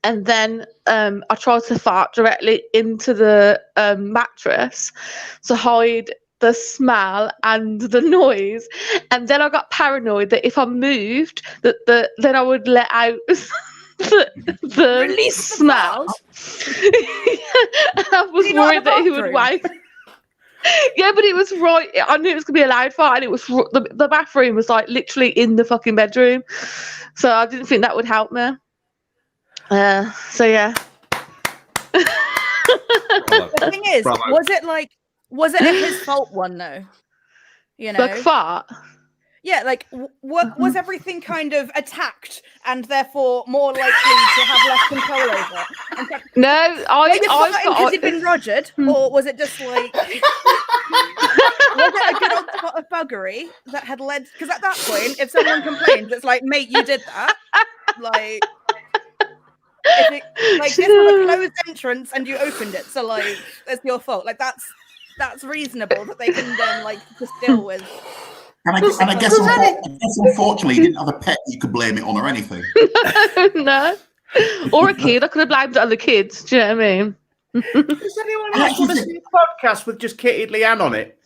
And then I tried to fart directly into the mattress to hide the smell and the noise. And then I got paranoid that if I moved, then I would let out the Release smell. I was worried that he would wake. Yeah, but it was right. I knew it was going to be a loud fart, and it was the bathroom was like literally in the fucking bedroom. So I didn't think that would help me. So yeah. The thing is, was it his fault one though? You know, like fart. Yeah, like was everything kind of attacked and therefore more likely to have less control over it? In fact, No, because he'd been rogered, or was it just like was it a good old spot of buggery that had led? Because at that point, if someone complained, it's like, mate, you did that, like. This was a closed entrance and you opened it, so like it's your fault. Like that's reasonable that they can then like just deal with. And I guess unfortunately, you didn't have a pet you could blame it on or anything. No, or a kid. I could have blamed it on the kids. Do you know what I mean? Does anyone else want to see a podcast with just Kitty Leanne on it?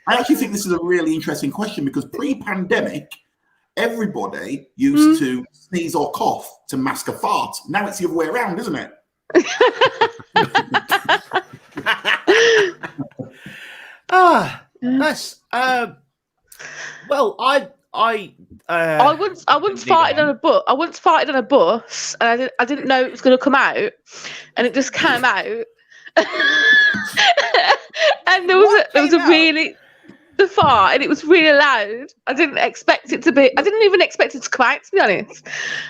I actually think this is a really interesting question, because pre-pandemic, everybody used to sneeze or cough to mask a fart. Now it's the other way around, isn't it? Nice. Well, I once farted on a bus. I once farted on a bus, and I didn't know it was going to come out, and it just came out. And there was a really the fart, and it was really loud. I didn't expect it to be. I didn't even expect it to come out, to be honest.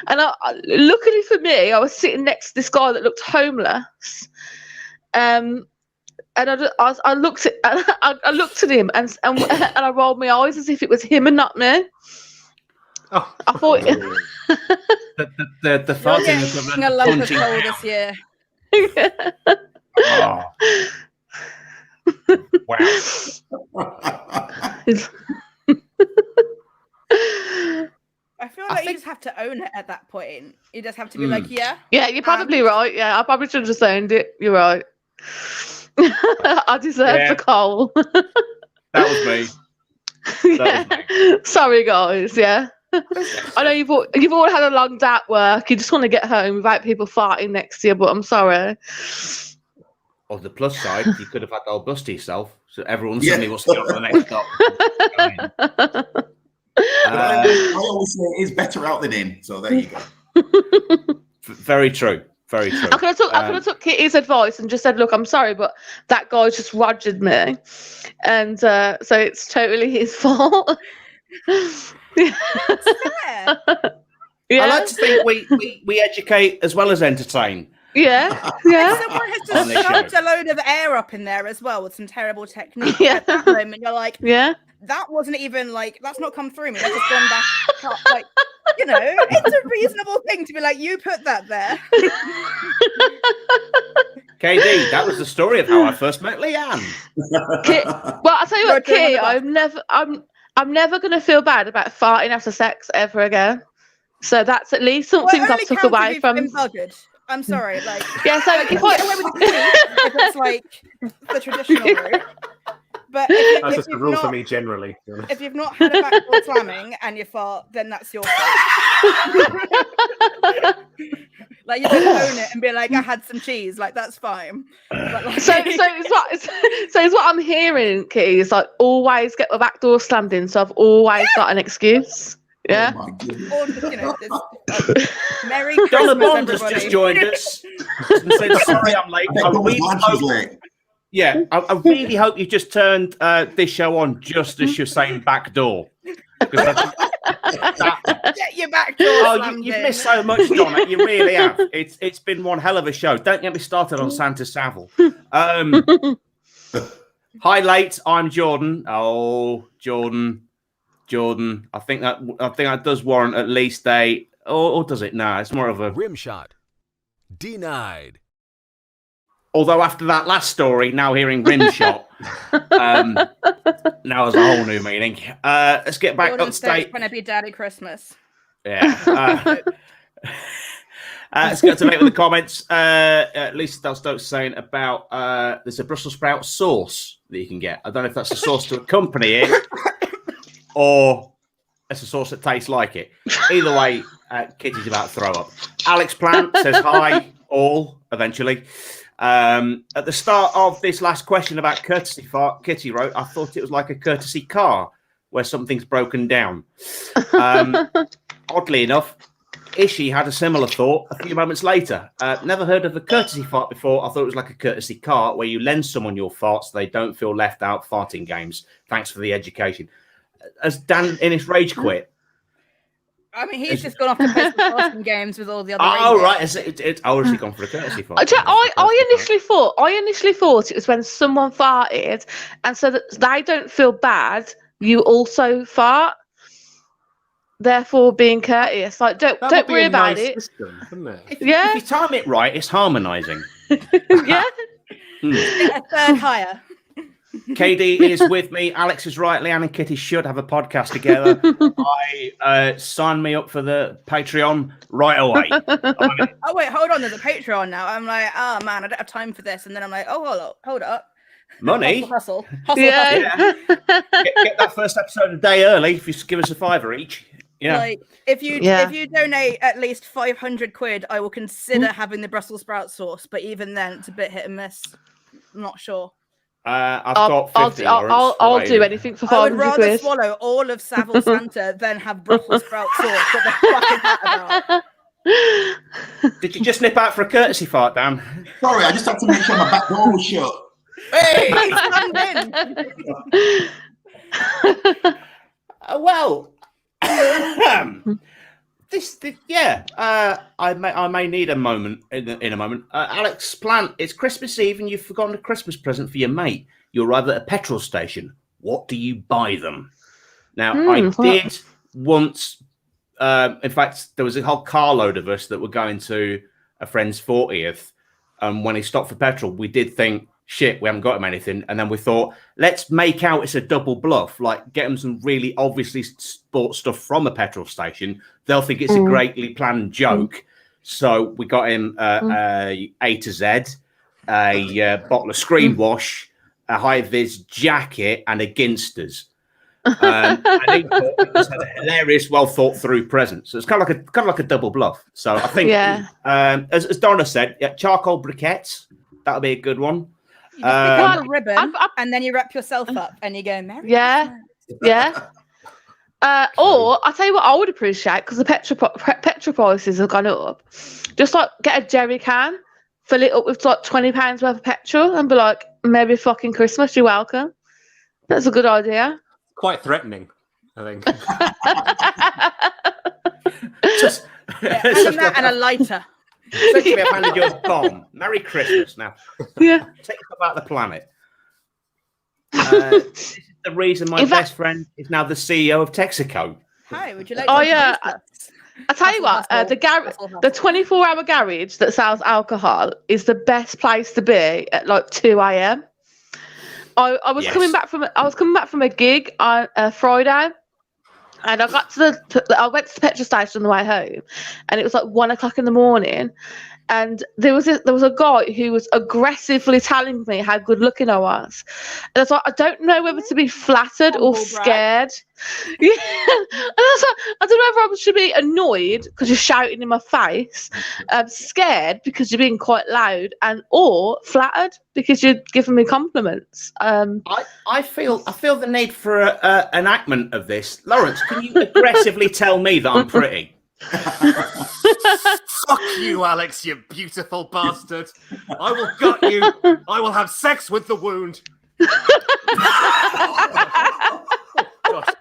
And luckily for me, I was sitting next to this guy that looked homeless. And I looked at him and I rolled my eyes as if it was him and not me. Oh, I thought the farting equivalent a of lump of punching. coal this year. Oh. Wow. I feel like you just have to own it at that point. You just have to be like, yeah. Yeah, you're probably right. Yeah, I probably should have just owned it. You're right. I deserve the coal. That was me. Yeah. Sorry, guys. Yeah. I know you've all had a long day at work. You just want to get home without people farting next to you, but I'm sorry. On the plus side, you could have had the old bus to yourself, so everyone suddenly wants to get on the next stop. I always say it is better out than in, so there you go. Very true. Very true. I could have took Kitty's advice and just said, "Look, I'm sorry, but that guy just rogered me, and so it's totally his fault." Yeah. Yeah. I like to think we educate as well as entertain. Yeah, yeah. Someone has just shoved a load of air up in there as well with some terrible technique. Yeah. At that moment, you're like, Yeah. that wasn't even like, that's not come through me. That's just gone back up. Like, you know, it's a reasonable thing to be like, you put that there. KD, that was the story of how I first met Leanne. Well, I'll tell you what, Kay, I'm never going to feel bad about farting after sex ever again. So that's at least something I've took away from. I'm sorry, like yeah. So you can get away with it if it's like the traditional route. But that's just the rule for me generally. If you've not had a backdoor slamming and you fart, then that's your fault. Like you don't own it and be like, I had some cheese, like that's fine. But like... So it's what I'm hearing, Key, is like always get my back door slammed in, so I've always got an excuse. Yeah. Oh or, you know, Merry Donna Christmas, Bond has everybody. just joined us and said, "Sorry, I'm late." I really hope you just turned this show on just as you're saying back door. Get your back door. Oh, you've missed so much, Donna. You really have. It's been one hell of a show. Don't get me started on Santa Savile. Hi, late. I'm Jordan. Oh, Jordan. I think that does warrant at least a. Or does it? No, it's more of a rim shot. Denied. Although after that last story, now hearing rim shot, now has a whole new meaning. Let's get back up to date. It's going to be Daddy Christmas. Yeah. Let's get to make with the comments. Lisa Del Stokes saying about there's a Brussels sprout sauce that you can get. I don't know if that's a sauce to accompany it or it's a sauce that tastes like it. Either way, Kitty's about to throw up. Alex Plant says hi, all eventually. At the start of this last question about courtesy fart, Kitty wrote, I thought it was like a courtesy car where something's broken down. Oddly enough, Ishi had a similar thought a few moments later. Never heard of a courtesy fart before. I thought it was like a courtesy car where you lend someone your fart so they don't feel left out farting games. Thanks for the education. As Dan in his rage quit. I mean, he's just gone off to play some farting games with all the other. Oh, right. It's obviously gone for a courtesy fart. I initially thought it was when someone farted, and so that they don't feel bad, you also fart. Therefore, being courteous, like don't worry about it. System, wouldn't it? If you time it right, it's harmonising. Yeah. A third higher. KD is with me. Alex is right. Leanne and Kitty should have a podcast together. Sign me up for the Patreon right away. Oh wait, hold on. There's a Patreon now. I'm like, oh man, I don't have time for this. And then I'm like, oh, hold up. Money. Hustle. Yeah. Get that first episode a day early if you give us $5 each. Yeah. Like if you donate at least 500 quid, I will consider having the Brussels sprout sauce. But even then, it's a bit hit and miss. I'm not sure. I'll do anything for 500 I would rather quid. swallow all of Savile Santa than have Brussels sprout sauce. What the fucking hat about? Did you just nip out for a courtesy fart, Dan? Sorry, I just had to make sure my back door was shut. Hey! Well, I may need a moment in a moment. Alex Plant, it's Christmas Eve and you've forgotten a Christmas present for your mate. You're either at a petrol station. What do you buy them? Now, I did once. In fact, there was a whole carload of us that were going to a friend's 40th. When he stopped for petrol, we did think, shit, we haven't got him anything. And then we thought, let's make out it's a double bluff. Like, get him some really obviously bought stuff from a petrol station. They'll think it's a greatly planned joke. So we got him A to Z, a bottle of screen wash, a high-vis jacket, and a Ginsters. And he thought it was a hilarious, well thought through present. So it's kind of like a double bluff. So I think, as Donna said, charcoal briquettes, that'll be a good one. You just pick up a ribbon and then you wrap yourself up and you go, Merry Christmas. Yeah. Or I'll tell you what I would appreciate, because the petrol prices have gone up. Just like get a jerry can, fill it up with like £20 worth of petrol, and be like, "Merry fucking Christmas, you're welcome." That's a good idea. Quite threatening, I think. And a lighter. Essentially, I've handed you a bomb. Merry Christmas now. Yeah. Take us about the planet. This is the reason my best friend is now the CEO of Texaco. Hi, would you like to I tell you what, the 24-hour garage that sells alcohol is the best place to be at like 2 a.m. I was coming back from a gig on Friday, and I went to the petrol station on the way home, and it was like 1 o'clock in the morning, and there was a guy who was aggressively telling me how good looking I was, and I was like, I don't know whether to be flattered or scared. Yeah, and I was like, I don't know whether I should be annoyed because you're shouting in my face, scared because you're being quite loud, or flattered because you're giving me compliments. I feel the need for an enactment of this. Lawrence, can you aggressively tell me that I'm pretty? Fuck you, Alex, you beautiful bastard. I will gut you. I will have sex with the wound.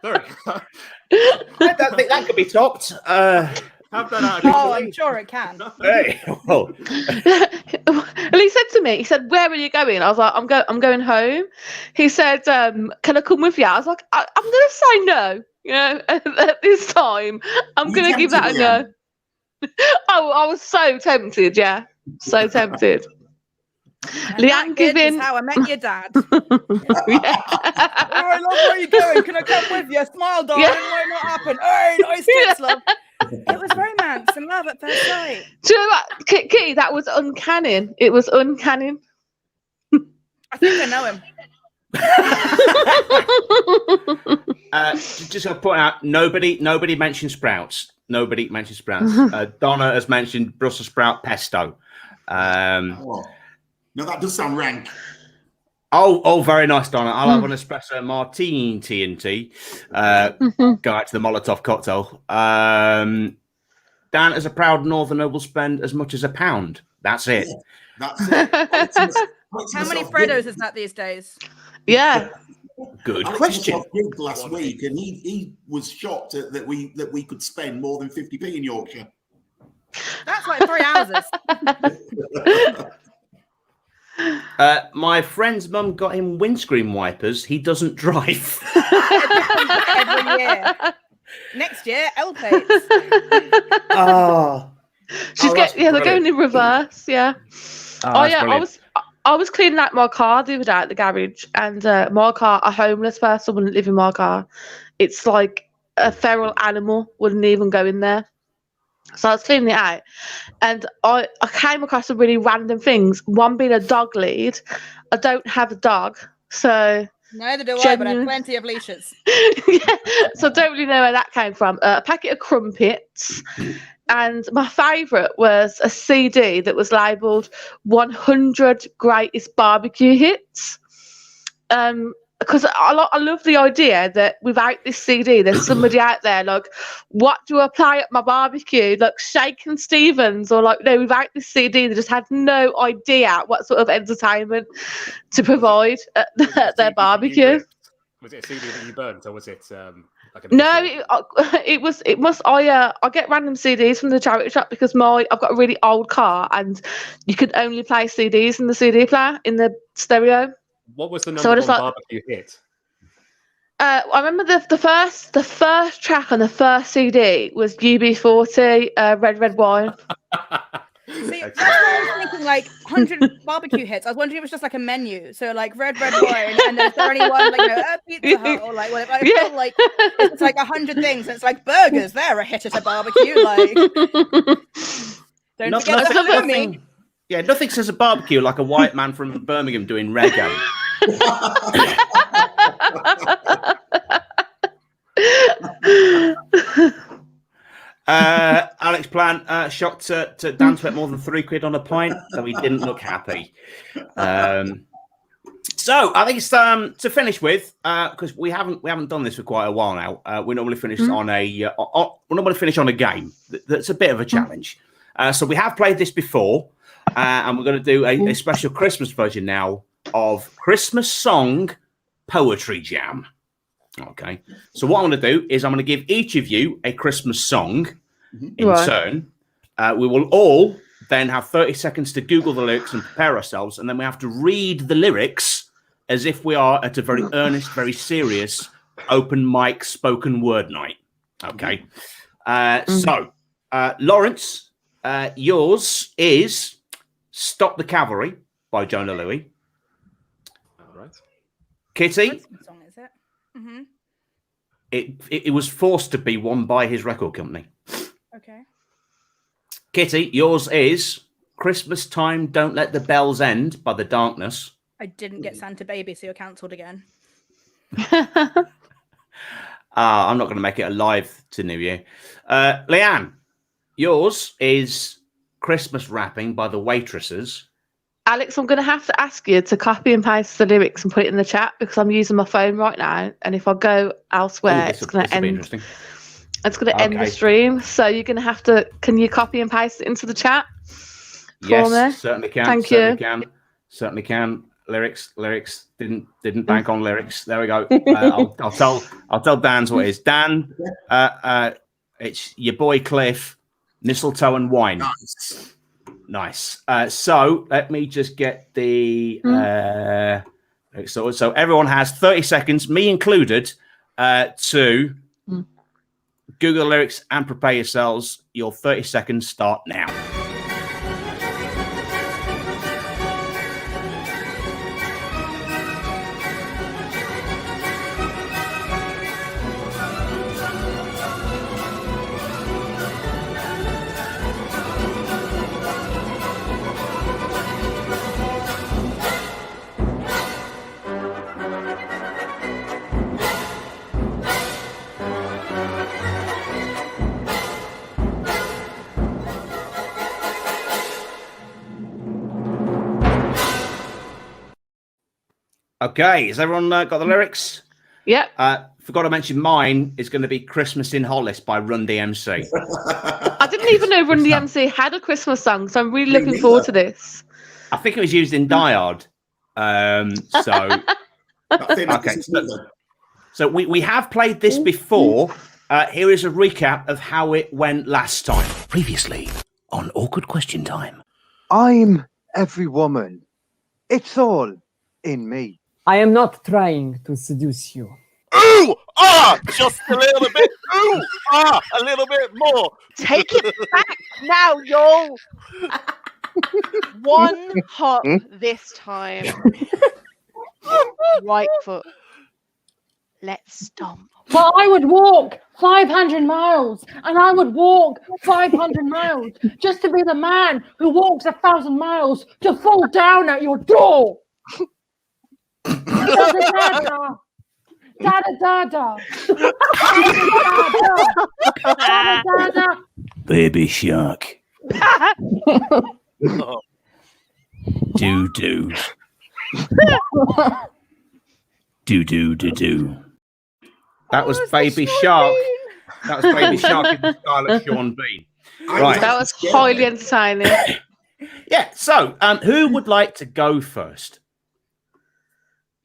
Sorry. I don't think that could be topped. Have that out. Oh, I'm sure it can. Hey, well, Well, he said to me, he said, "Where are you going?" I was like, I'm going home." He said, "Can I come with you?" I was like, I'm going to say no. You know, at this time, I'm You going to give that a tempted, no. Oh, I was so tempted. Yeah, so tempted. And Leanne that, kid, is giving. how I met your dad. Yeah. Oh, I love where you going. Can I come with you? Smile, darling. Yeah. Why not happen? Hey, nice kids, love. It was romance and love at first sight. Do you know what, Kitty? That was uncanny. It was uncanny. I think I know him. just going to point out, nobody mentioned sprouts. Nobody mentioned sprouts. Donna has mentioned Brussels sprout pesto. Oh. No, that does sound rank. Oh, very nice, Donna. I'll have an espresso martini TNT. Go out to the Molotov cocktail. Dan, as a proud Northerner, will spend as much as £1. That's it. Yeah, that's it. How many Freddos is that these days? Yeah. Good Alex question. was gigged last week, and he was shocked that we could spend more than 50p in Yorkshire. That's like 3 houses. My friend's mum got him windscreen wipers. He doesn't drive. Every year. Next year, L plates. Oh, They're going in reverse. Yeah. Oh yeah, brilliant. I was cleaning out my car the other day at the garage, and my car, a homeless person wouldn't live in my car. It's like a feral animal wouldn't even go in there. So I was cleaning it out, and I came across some really random things. One being a dog lead. I don't have a dog, so Neither do I, but I have plenty of leashes. yeah, so I don't really know where that came from. A packet of crumpets. And my favourite was a CD that was labelled 100 Greatest Barbecue Hits. Because I love the idea that without this CD, there's somebody out there like, what do I play at my barbecue? Like Shakin' Stevens, or like, no, without this CD, they just had no idea what sort of entertainment to provide at their barbecue. Was it a CD that you burnt, or was it like No, I get random CDs from the charity shop because I've got a really old car and you can only play CDs in the CD player in the stereo. What was the number one barbecue hit? I remember the first track on the first CD was UB40, Red Red Wine. See, that's what I was thinking, like 100 barbecue hits. I was wondering if it was just like a menu. So like red wine, and then is there anyone like Pizza Hut or like whatever. I feel like it's like 100 things. And it's like burgers, they're a hit at a barbecue. Like don't forget the halloumi. Yeah, nothing says a barbecue like a white man from Birmingham doing reggae. Alex Plant shocked to Dan spent more than £3 on a pint, so he didn't look happy. So I think it's to finish with, because we haven't done this for quite a while now. We normally finish on a game that's a bit of a challenge. So we have played this before, and we're going to do a special Christmas version now of Christmas Song Poetry Jam. Okay. So what I'm going to do is I'm going to give each of you a Christmas song in turn. We will all then have 30 seconds to Google the lyrics and prepare ourselves, and then we have to read the lyrics as if we are at a very earnest, very serious open mic spoken word night. Okay. So, Lawrence, yours is Stop the Cavalry by Jonah Louie. All right. Kitty, What song is it? Mm-hmm. it was forced to be one by his record company. Okay. Kitty, yours is Christmas Time, Don't Let the Bells End by The Darkness. I didn't get Santa Baby, so you're cancelled again. I'm not going to make it a live to New Year. Leanne, yours is Christmas Rapping by The Waitresses. Alex, I'm going to have to ask you to copy and paste the lyrics and put it in the chat because I'm using my phone right now. And if I go elsewhere, it's going to end. It's going to end the stream. So you're going to have to. Can you copy and paste it into the chat? Yes, certainly can. Thank certainly you. Can. Certainly can. Lyrics. Didn't bank on lyrics. There we go. I'll tell Dan's what it is. Dan, it's your boy Cliff, mistletoe and wine. Nice. So let me just get the so everyone has 30 seconds, me included, to Google lyrics and prepare yourselves. Your 30 seconds start now. Okay, has everyone got the lyrics? Yep. Forgot to mention mine is going to be Christmas in Hollis by Run DMC. I didn't even know Run DMC had a Christmas song, so I'm really looking forward to this. I think it was used in Die Hard. So we have played this before. Here is a recap of how it went last time. Previously on Awkward Question Time. I'm every woman. It's all in me. I am not trying to seduce you. Ooh! Just a little bit. Ooh! A little bit more. Take it back now, y'all. One hop this time. Right foot. Let's stomp. Well, I would walk 500 miles, and I would walk 500 miles just to be the man who walks 1,000 miles to fall down at your door. Da-da-da-da. Da-da-da-da. Da-da-da-da. Baby shark. Do. Do. That was Baby Shark. That was Baby Shark in the style of Sean Bean. Right. That was highly entertaining. Yeah. So, who would like to go first?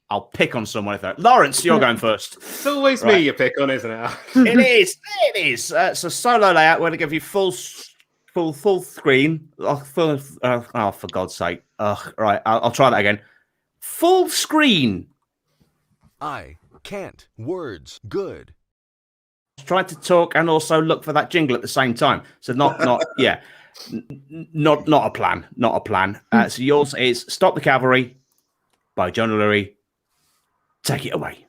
I'll pick on someone if that. Lawrence, you're going first. It's always me you pick on, isn't it? It is. So solo layout. We're going to give you full screen. Oh, for God's sake. Right. I'll try that again. Full screen. I can't. Words. Good. Trying to talk and also look for that jingle at the same time. So not yeah. Not a plan. Not a plan. So yours is Stop the Cavalry by John O'Leary. Take it away.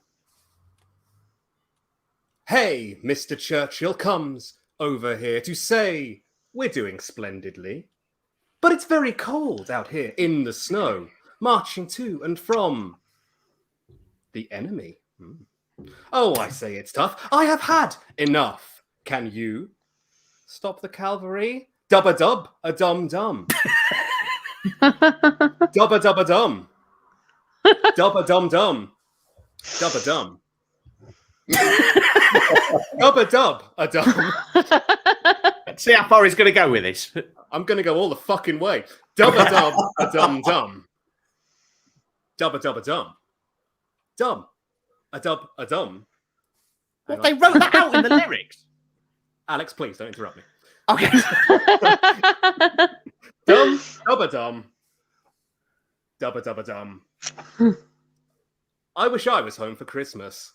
Hey, Mr. Churchill comes over here to say we're doing splendidly. But it's very cold out here in the snow, marching to and from the enemy. Oh, I say it's tough. I have had enough. Can you stop the cavalry? Dub-a-dub, a dum-dum. Dub-a-dub-a-dum. Dub-a-dum-dum. Dub-a-dum. Dub-a-dub-a-dum. See how far he's going to go with this. I'm going to go all the fucking way. Dub-a-dub-a-dum-dum. Dub-a-dub-a-dum. Dum. A-dub-a-dum. Well, they wrote that out in the lyrics. Alex, please don't interrupt me. Okay. Dum, dub-a-dum. Dub-a-dub-a-dum. I wish I was home for Christmas.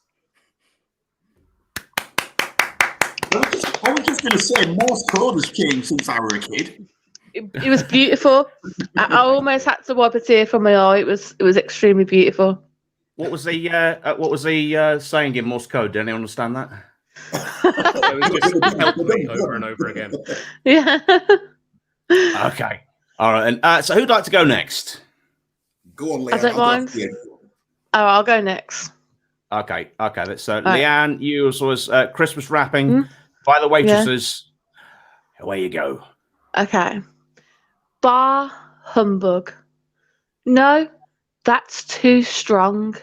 I was just going to say, Morse code has changed since I were a kid. It was beautiful. I almost had to wipe a tear from my eye. It was extremely beautiful. What was he saying in Morse code? Did anyone understand that? It was just help me over and over again. Yeah. Okay. All right. And so who'd like to go next? Go on, Leanne. I don't mind. Oh, I'll go next. Okay. So Leanne, you was Christmas wrapping by the waitresses. Yeah. Away you go. Okay. Bar humbug. No, that's too strong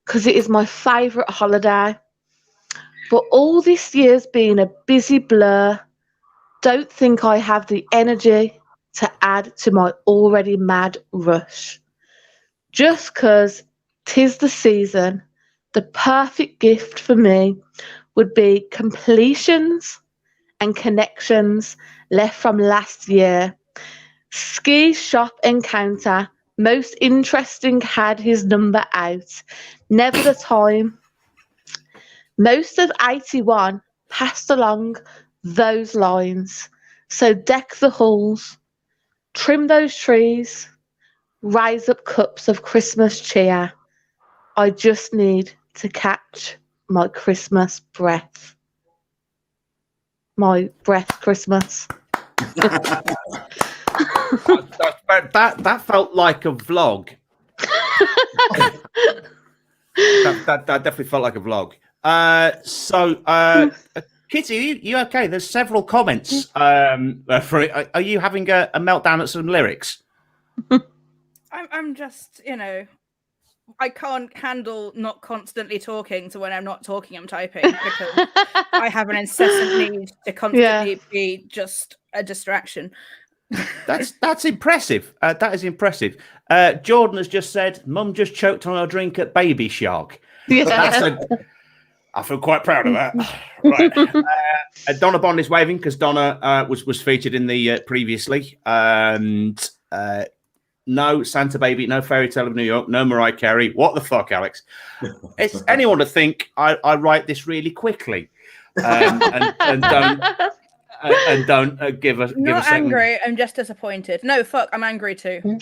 because it is my favourite holiday. But all this year's been a busy blur. Don't think I have the energy to add to my already mad rush. Just 'cause 'tis the season, the perfect gift for me would be completions and connections left from last year. Ski shop encounter, most interesting, had his number out. Never the time. Most of 81 passed along those lines. So deck the halls, trim those trees, rise up cups of Christmas cheer. I just need to catch my Christmas breath. My breath Christmas. That felt like a vlog. that definitely felt like a vlog. Kitty, you okay? There's several comments. Are you having a meltdown at some lyrics? I'm just, I can't handle not constantly talking. So when I'm not talking, I'm typing because I have an incessant need to constantly be just a distraction. That's impressive. That is impressive. Jordan has just said, "Mum just choked on her drink at Baby Shark." Yeah. I feel quite proud of that. Right. Donna Bond is waving because Donna was featured in the previously. And no Santa Baby, no Fairy Tale of New York, no Mariah Carey. What the fuck, Alex? It's anyone to think I write this really quickly and don't give a Not second. angry. I'm just disappointed. No, fuck. I'm angry too.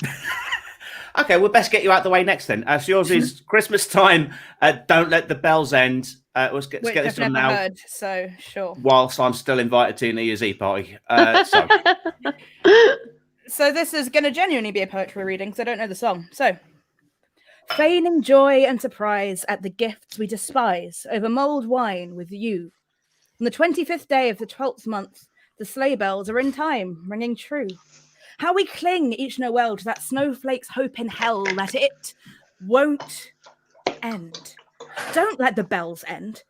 Okay, we'll best get you out the way next then. So yours is Christmas time. Don't let the bells end. Let's get this done now. Heard, so sure. Whilst I'm still invited to New Year's Eve party. So this is going to genuinely be a poetry reading because I don't know the song. So, feigning joy and surprise at the gifts we despise over mulled wine with you. On the 25th day of the 12th month, the sleigh bells are in time, ringing true. How we cling each Noel to that snowflake's hope in hell that it won't end. Don't let the bells end.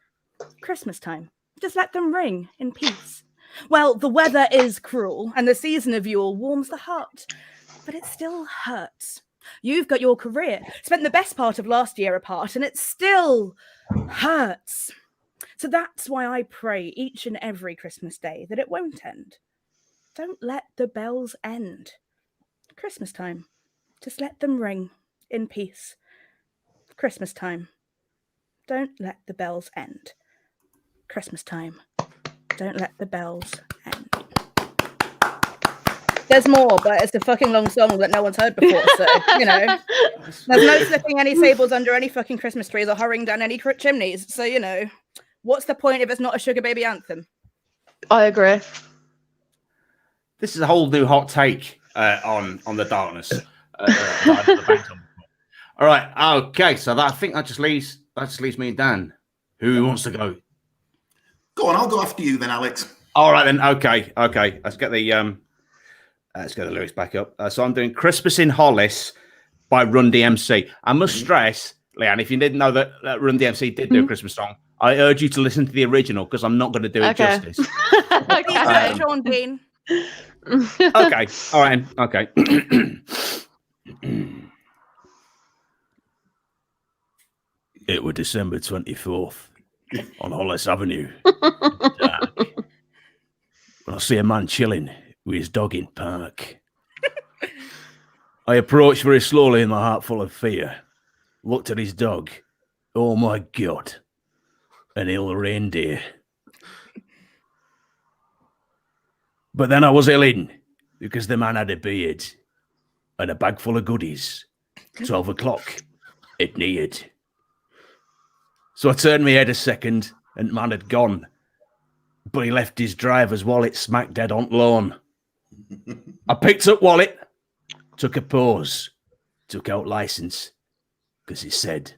Christmas time. Just let them ring in peace. Well, the weather is cruel and the season of Yule warms the heart, but it still hurts. You've got your career, spent the best part of last year apart, and it still hurts. So that's why I pray each and every Christmas day that it won't end. Don't let the bells end. Christmas time. Just let them ring in peace. Christmas time. Don't let the bells end. Christmas time. Don't let the bells end. There's more, but it's a fucking long song that no one's heard before, so, There's no slipping any sables under any fucking Christmas trees or hurrying down any chimneys, so, what's the point if it's not a sugar baby anthem? I agree. This is a whole new hot take on the darkness. All right, okay, so I think that just leaves me and Dan. Who wants to go? Go on, I'll go after you then, Alex. All right then. Okay. Let's get the lyrics back up. So I'm doing "Christmas in Hollis" by Run DMC. I must stress, Leanne, if you didn't know that Run DMC did do a Christmas song, I urge you to listen to the original because I'm not going to do it justice. Okay. Sean Bean. Okay. All right. Okay. It was December 24th. On Hollis Avenue. When I see a man chilling with his dog in park. I approached very slowly in my heart full of fear. Looked at his dog. Oh my God. An ill reindeer. But then I was ill in because the man had a beard and a bag full of goodies. 12 o'clock. It neared. So I turned my head a second, and man had gone. But he left his driver's wallet smack dead on lawn. I picked up wallet, took a pause, took out license, because it said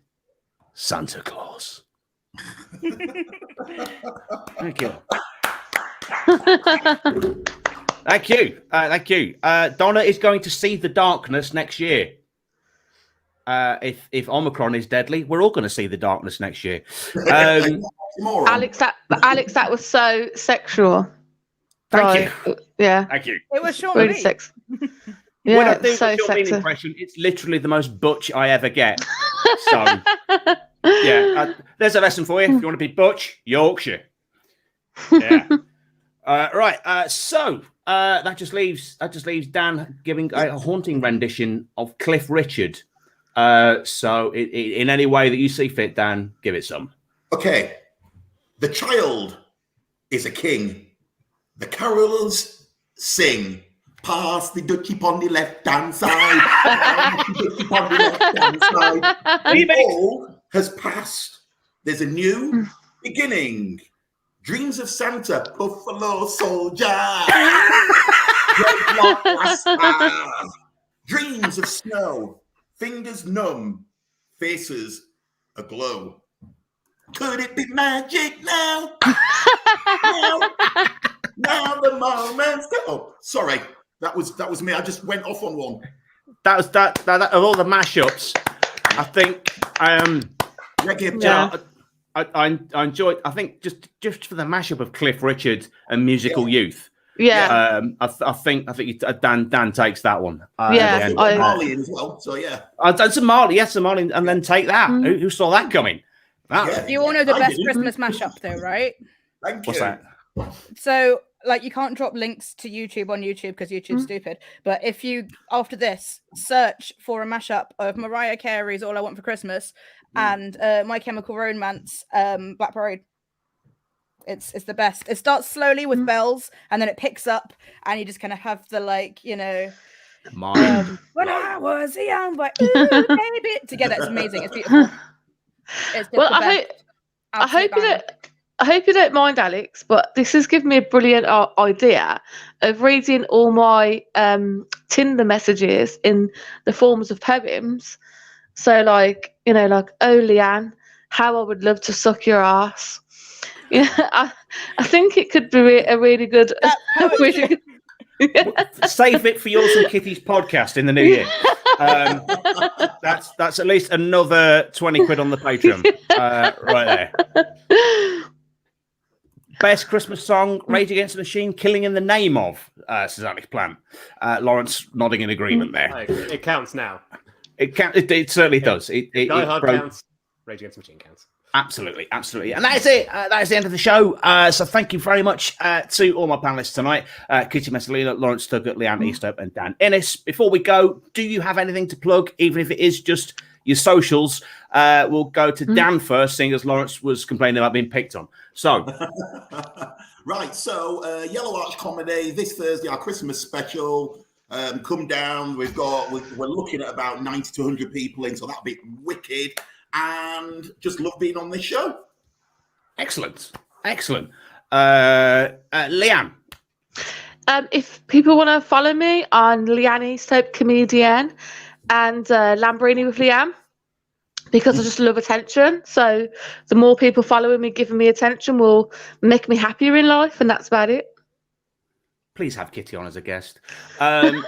Santa Claus. Thank you. Thank you. Thank you. Donna is going to see the darkness next year. If Omicron is deadly, we're all going to see the darkness next year. Alex, that was so sexual. Thank you. Yeah. Thank you. It was Sean really Bean. sex. Yeah, when I do so a Sean Bean sexy. impression, it's literally the most butch I ever get. So, yeah, there's a lesson for you. If you want to be butch, Yorkshire. Yeah. Right. So that just leaves Dan giving a haunting rendition of Cliff Richard. So in any way that you see fit, Dan, give it some. Okay. The child is a king. The carols sing. Pass the duchy on the left-hand side. Pass the duchy on the left-hand side. The old has passed. There's a new beginning. Dreams of Santa, Buffalo Soldier. Dreadlock Rasta. Dreams of snow, fingers numb, faces aglow. Could it be magic now? now the moment's go. Oh, sorry, that was me. I just went off on one. That was that of all the mashups. I think I enjoyed. I think just for the mashup of Cliff Richard and Musical Youth. Yeah. I think Dan takes that one. Yeah, Marley as well. So yeah. I've done some Marley, and then take that. Who saw that coming? You all know the best Christmas mashup, though, right? Thank you. What's that? So, like, you can't drop links to YouTube on YouTube because YouTube's stupid. But if you, after this, search for a mashup of Mariah Carey's "All I Want for Christmas" and My Chemical Romance, Black Parade. It's the best. It starts slowly with bells, and then it picks up, and you just kind of have the when I was a young boy, ooh, baby, together. It's amazing. It's beautiful. It's well, I hope you don't mind, Alex, but this has given me a brilliant idea of reading all my Tinder messages in the forms of poems. So, like, oh, Leanne, how I would love to suck your ass. Yeah, I think it could be a really good. Save it for yours and Kitty's podcast in the new year. That's at least another 20 quid on the Patreon, right there. Best Christmas song: Rage Against the Machine, "Killing in the Name of," says Alex Plant. Lawrence nodding in agreement there. It counts now. It certainly does. Die Hard counts. Rage Against the Machine counts. Absolutely. And that is it. That is the end of the show. So thank you very much to all my panelists tonight. Kitty Messalina, Lawrence Tuggett, Leanne Eastope, and Dan Innes. Before we go, do you have anything to plug, even if it is just your socials? We'll go to Dan first, seeing as Lawrence was complaining about being picked on. So. Right. So Yellow Arch Comedy, this Thursday, our Christmas special. Come down. We're looking at about 90 to 100 people in, so that'll be wicked. And just love being on this show. Excellent. Leanne. If people want to follow me on Leanne Eastope Comedian and Lambrini with Leanne, because I just love attention. So the more people following me, giving me attention, will make me happier in life, and that's about it. Please have Kitty on as a guest. Lawrence.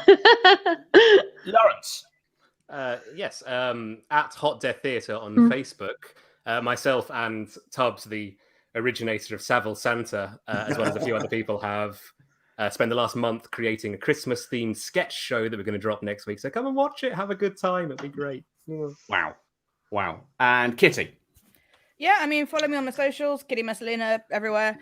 Yes, at Hot Death Theatre on Facebook, myself and Tubbs, the originator of Savile Santa, as well as a few other people, have spent the last month creating a Christmas-themed sketch show that we're going to drop next week. So come and watch it. Have a good time. It'll be great. Wow. And Kitty? Yeah, I mean, follow me on my socials, Kitty Messalina, everywhere.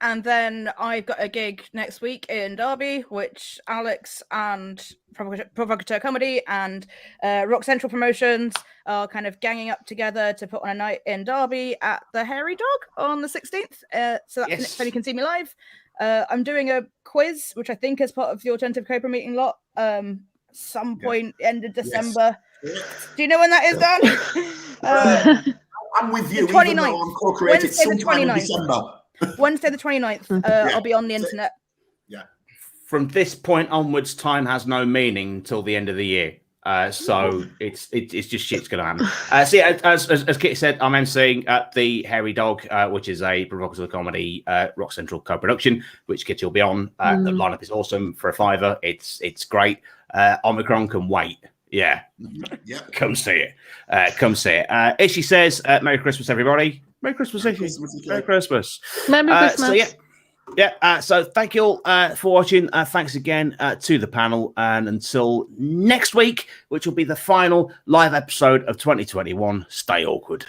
And then I've got a gig next week in Derby, which Alex and Provocateur Comedy and Rock Central Promotions are kind of ganging up together to put on a night in Derby at the Hairy Dog on the 16th. So that's next time you can see me live. I'm doing a quiz, which I think is part of the Alternative Cobra meeting lot, some point end of December. Yes. Do you know when that is, Dan? I'm with you, even though I'm co-created sometime in December. Wednesday the 29th. I'll be on the internet. Yeah. From this point onwards, time has no meaning until the end of the year. So it's just shit's going to happen. So yeah, as Kitty said, I'm emceeing at the Hairy Dog, which is a Provocateur Comedy Rock Central co-production, which Kitty will be on. The lineup is awesome for a $5. It's great. Omicron can wait. Yeah. Come see it. Ishi says, Merry Christmas, everybody. Merry Christmas, Ishi. Merry Christmas. Merry Christmas. So yeah, Yeah, so thank you all for watching. Thanks again to the panel. And until next week, which will be the final live episode of 2021, stay awkward.